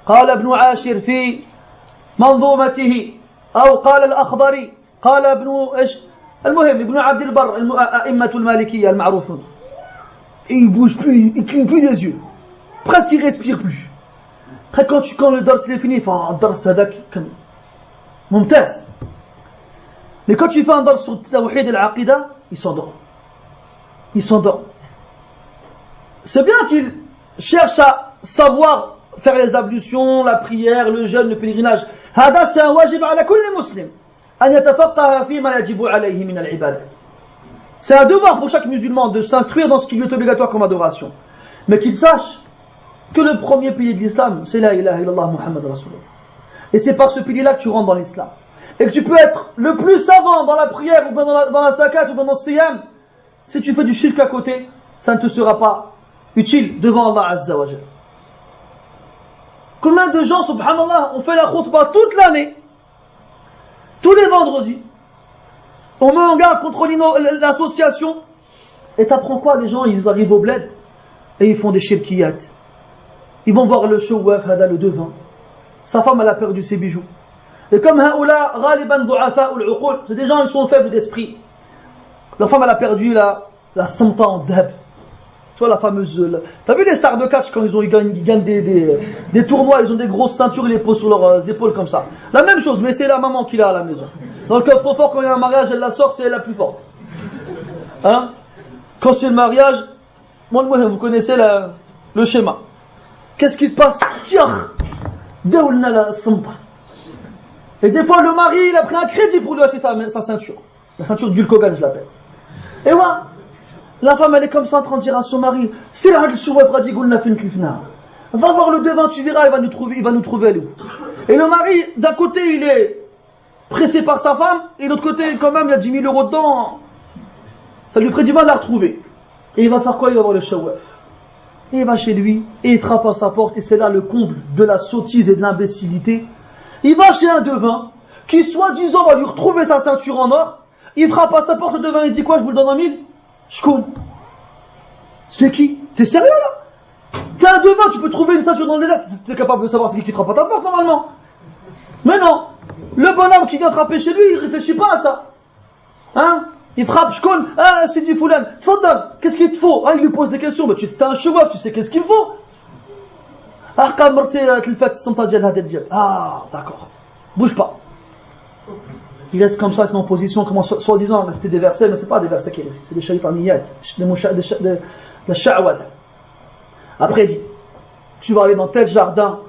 قال ابن عاشر في منظومته أو قال الأخضري قال ابن إيش المهم ابن عبد البر أئمة المالكية المعروفون. Et il bouge plus, il cligne plus des yeux. Presque il respire plus. Après quand le dars est fini, il fait un dars hadak mumtaz. Mais quand tu fais un dars sur Tawhid al-Aqida, il s'endort. Il s'endort. C'est bien qu'il cherche à savoir faire les ablutions, la prière, le jeûne, le pèlerinage. هذا c'est un wajib على كل مسلم أن يتفقه فيما يجب عليه من العبادات. C'est un devoir pour chaque musulman de s'instruire dans ce qui lui est obligatoire comme adoration. Mais qu'il sache que le premier pilier de l'islam, c'est la ilaha illallah Muhammad Rasulullah. Et c'est par ce pilier-là que tu rentres dans l'islam. Et que tu peux être le plus savant dans la prière, ou bien dans la zakat, ou bien dans le siyam. Si tu fais du shirk à côté, ça ne te sera pas utile devant Allah Azza wa Jalla. Combien de gens, subhanallah, ont fait la khutbah toute l'année, tous les vendredis, on met en garde contre l'association, et t'apprends quoi? Les gens, ils arrivent au bled, et ils font des shirkiyat. Ils vont voir le shawwaf, le devin. Sa femme, elle a perdu ses bijoux. Et comme haoula, ghaliban du'afa ou l'uqul, c'est des gens, ils sont faibles d'esprit. Leur femme, elle a perdu la samta en dhab. Tu vois la fameuse... T'as vu les stars de catch quand ils gagnent des tournois, ils ont des grosses ceintures, ils les posent sur leurs épaules comme ça. La même chose, mais c'est la maman qui l'a à la maison. Dans le coffre-fort, quand il y a un mariage, elle la sort, c'est elle la plus forte. Hein? Quand c'est le mariage, moi, vous connaissez le schéma. Qu'est-ce qui se passe? Et des fois, le mari, il a pris un crédit pour lui acheter sa ceinture. La ceinture d'Ulkogan, je l'appelle. Et voilà. La femme, elle est comme ça en train de dire à son mari, c'est la règle sur va voir le devin, tu verras, il va nous trouver elle. Et le mari, d'un côté, il est pressé par sa femme, et de l'autre côté, quand même, il y a 10 000 euros dedans. Ça lui ferait du mal de la retrouver. Et il va faire quoi? Il va voir le shawwaf. Et il va chez lui, et il frappe à sa porte, et c'est là le comble de la sottise et de l'imbécilité. Il va chez un devin, qui soi-disant va lui retrouver sa ceinture en or, il frappe à sa porte, le devin, il dit quoi? Je vous le donne en 1000? Shkoun. C'est qui? T'es sérieux là? T'es un devin, tu peux trouver une ceinture dans le désert. T'es capable de savoir c'est qui frappe à ta porte normalement. Mais non. Le bonhomme qui vient frapper chez lui, il réfléchit pas à ça. Hein? Il frappe, shkoun. Ah, c'est du foulan. Tfadal, qu'est-ce qu'il te faut? Ah, il lui pose des questions. Mais tu es un cheval, tu sais qu'est-ce qu'il me faut? Ah, d'accord. Bouge pas. Il reste comme ça, il se met en position, comment soi-disant, c'était des versets, mais c'est pas des versets qui restent, c'est des shaytaniyat, des sha'wad. Après, il dit, tu vas aller dans tel jardin,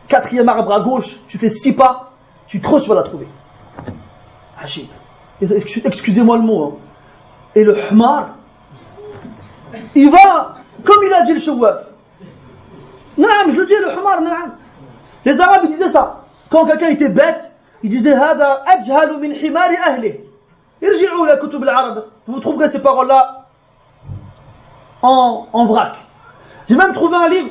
4e arbre à gauche, tu fais 6 pas, tu creuses, tu vas la trouver. Hachib. Excusez-moi le mot, hein. Et le hmar, il va Comme il a dit le Shawwaf. Naam, je le dis, le Humar, naam. Les Arabes, ils disaient ça. Quand quelqu'un était bête, ils disaient Hada ajhalu min himari ahli. Irji'u la kutub al-arab. Vous trouverez ces paroles-là en vrac. J'ai même trouvé un livre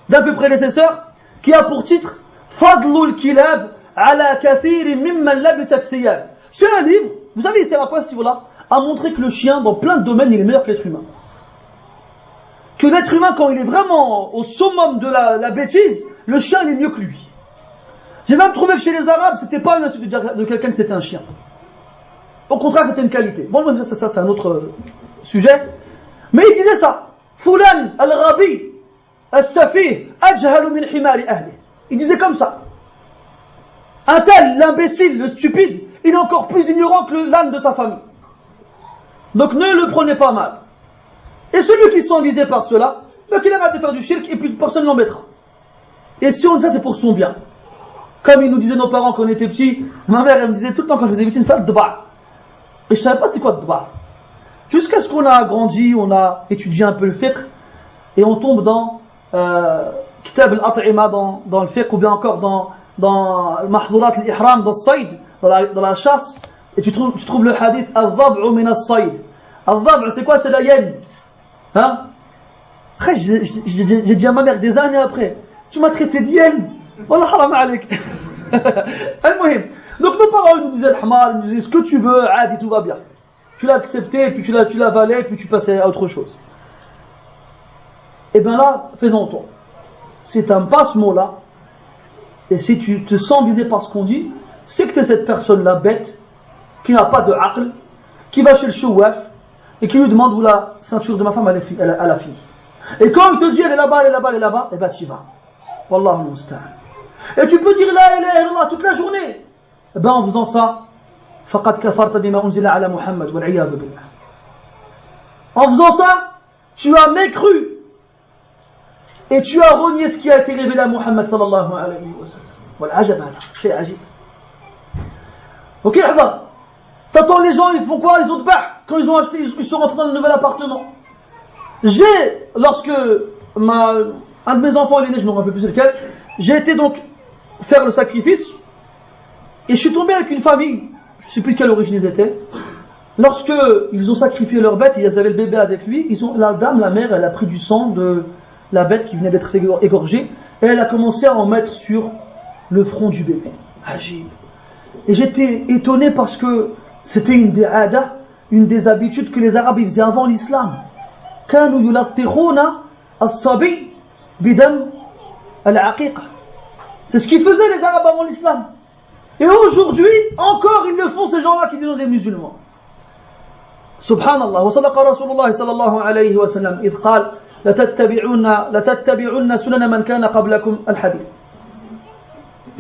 d'un peu prédécesseur qui a pour titre Fadlul Kilab ala kathiri mimman labisa thiyab. C'est un livre, vous savez, c'est à quoi ce livre-là? À montrer que le chien, dans plein de domaines, il est meilleur que l'être humain. Que l'être humain, quand il est vraiment au summum de la bêtise, le chien, il est mieux que lui. J'ai même trouvé que chez les Arabes, c'était pas une insulte de dire de quelqu'un que c'était un chien. Au contraire, c'était une qualité. Bon, ça c'est un autre sujet. Mais il disait ça. Fulan al-Rabi al-Safih ajhalu min himari ahli. Il disait comme ça. Un tel, l'imbécile, le stupide, il est encore plus ignorant que l'âne de sa famille. Donc ne le prenez pas mal. Et celui qui s'enlisait par cela, qu'il arrête de faire du shirk et puis personne ne l'embêtera. Et si on dit ça, c'est pour son bien. Comme ils nous disaient nos parents quand on était petits, ma mère elle me disait tout le temps quand je faisais des bêtises, faire dba. Et je ne savais pas c'était quoi dba. Jusqu'à ce qu'on a grandi, on a étudié un peu le fiqh, et on tombe dans Kitab al-At'ima, dans le fiqh, ou bien encore dans Mahdurat al-Ihram, dans le Saïd, dans la chasse, et tu trouves le hadith Al-Dhab'u min al-Saïd. Al-Dhab'u, c'est quoi? C'est la hyène. Hein? Après, j'ai dit à ma mère des années après, tu m'as traité d'hyène. Wallah haram alik. Donc nos parents nous disaient Al-Hamar, ils nous disaient ce que tu veux, adi, tout va bien. Tu l'as accepté, puis tu l'as avalé, puis tu passais à autre chose. Et bien là, faisons toi. Si tu n'aimes pas ce mot-là, et si tu te sens visé par ce qu'on dit, c'est que tu es cette personne-là bête, qui n'a pas de aql, qui va chez le shawwaf, et qui lui demande où la ceinture de ma femme elle a fini. Et quand il te dit elle est là-bas, elle est là-bas, elle est là-bas, et bien tu y vas. Wallahu musta'an. Et tu peux dire la ilaha illallah toute la journée. Et bien en faisant ça, faqad kafarta bima unzila ala Muhammad wal iyadu billah. En faisant ça, tu as mécru et tu as renié ce qui a été révélé à Muhammad sallallahu alayhi wa sallam. Wal ajab hada, shay ajib. Ok, Ahbab. T'entends les gens, ils font quoi? Ils ont de bah quand ils ont acheté, ils sont rentrés dans le nouvel appartement. Lorsque un de mes enfants est né, je ne me rappelle plus lequel, j'ai été donc faire le sacrifice et je suis tombé avec une famille, je ne sais plus de quelle origine ils étaient. Lorsque ils ont sacrifié leur bête, ils avaient le bébé avec lui, la dame, la mère, elle a pris du sang de la bête qui venait d'être égorgée et elle a commencé à en mettre sur le front du bébé. Ajib. Et j'étais étonné parce que c'était une des adas, une des habitudes que les Arabes faisaient avant l'islam. كانوا يلطخون الصبي بدم العقيقة. C'est ce qu'ils faisaient les Arabes avant l'islam. Et aujourd'hui, encore ils le font ces gens-là qui disent des musulmans. Subhanallah. وصدق رسول الله صلى الله عليه وسلم إذ قال لتتبعن سنن من كان قبلكم الحديث.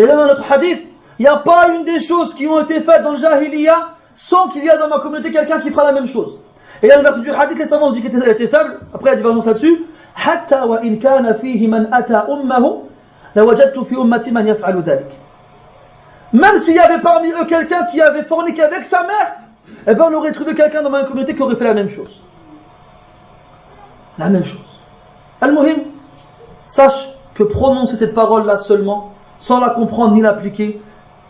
Et là dans notre hadith, il n'y a pas une des choses qui ont été faites dans le Jahiliya sans qu'il y ait dans ma communauté quelqu'un qui fera la même chose. Et là, le verset du hadith, les savants disent qu'elle était faible. Après, il y a divergence là-dessus. حتى وإن كان فيه من أتى أمه لوجدت في أمتي من يفعل ذلك. Même s'il y avait parmi eux quelqu'un qui avait forniqué avec sa mère, eh ben on aurait trouvé quelqu'un dans ma communauté qui aurait fait la même chose. La même chose. Al-Muhim, sache que prononcer cette parole-là seulement, sans la comprendre ni l'appliquer,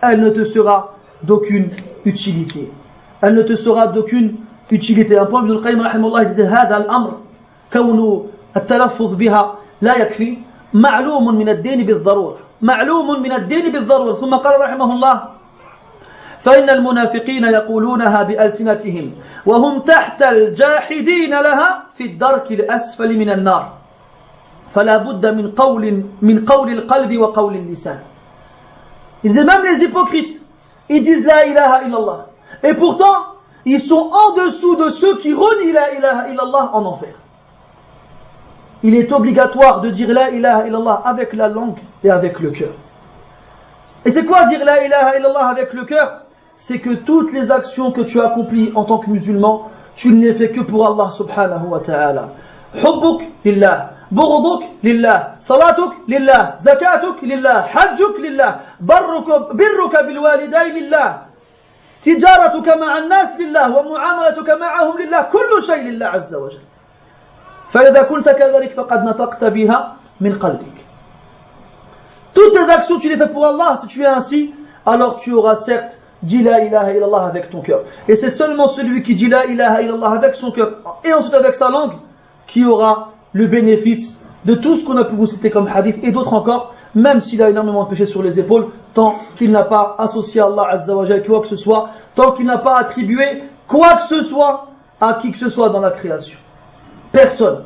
elle ne te sera d'aucune utilité. Elle ne te sera d'aucune utilité. Un point Ibn al-Qayyim rahimahullah disait هذا الأمر كون التلفظ بها لا يكفي معلوم من الدين بالضرورة معلوم من الدين بالضرورة. ثم قال رحمه الله فإن المنافقين يقولونها بألسنتهم وهم تحت الجاحدين لها في الدرك الأسفل من النار فلا بد من قول القلب وقول اللسان. Ils disent même les hypocrites, ils disent la ilaha illallah et pourtant ils sont en dessous de ceux qui renient la ilaha illallah en enfer. Il est obligatoire de dire la ilaha illallah avec la langue et avec le cœur. Et c'est quoi dire la ilaha illallah avec le cœur? C'est que toutes les actions que tu accomplis en tant que musulman, tu ne les fais que pour Allah subhanahu wa ta'ala. Hubbuk lillah, bughduk lillah, salatuk lillah, zakatuk lillah, hajjuk lillah, birruka bil walidayn lillah. تجارتك مع الناس لله ومعاملتك معهم لله كل شيء لله عز وجل. فإذا كنت كذلك فقد نطقت بها من قلبك. Toutes tes actions, tu les fais pour Allah. Si tu es ainsi, alors tu auras certes dit la ilaha illallah avec ton cœur. Et c'est seulement celui qui dit la ilaha illallah avec son cœur et ensuite avec sa langue qui aura le bénéfice de tout ce qu'on a pu vous citer comme hadith et d'autres encore, même s'il a énormément de péché sur les épaules, tant qu'il n'a pas associé à Allah Azza wa Jalla quoi que ce soit, tant qu'il n'a pas attribué quoi que ce soit à qui que ce soit dans la création. Personne.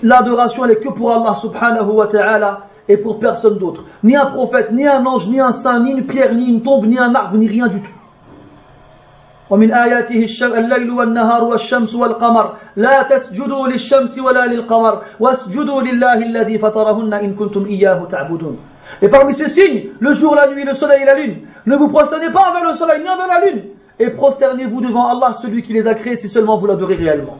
L'adoration elle est que pour Allah subhanahu wa ta'ala et pour personne d'autre. Ni un prophète, ni un ange, ni un saint, ni une pierre, ni une tombe, ni un arbre, ni rien du tout. ومن آياته الليل والنهار والشمس والقمر لا تسجدوا للشمس ولا للقمر واسجدوا لله الذي فطرهن إن كنتم إياه تعبدون. Et parmi ces signes, le jour, la nuit, le soleil et la lune. Ne vous prosternez pas envers le soleil ni envers la lune. Et prosternez-vous devant Allah, celui qui les a créés, si seulement vous l'adorez réellement.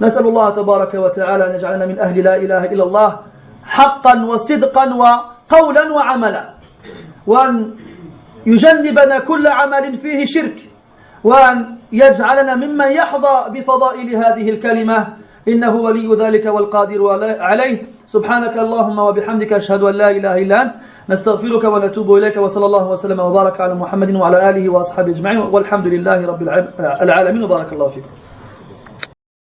نسأل الله تبارك وتعالى أن يجعلنا من أهل لا إله إلا الله حقا وصدقا وقولا وعملا وأن يجنبنا كل عمل فيه شرك وأن يجعلنا ممن يحظى بفضائل هذه الكلمة إنه ولي ذلك والقادر عليه سبحانك اللهم وبحمدك أشهد أن لا إله إلا أنت نستغفرك ونتوب إليك وصلى الله وسلم وبارك على محمد وعلى آله وأصحابه أجمعين والحمد لله رب العالمين وبارك الله فيكم.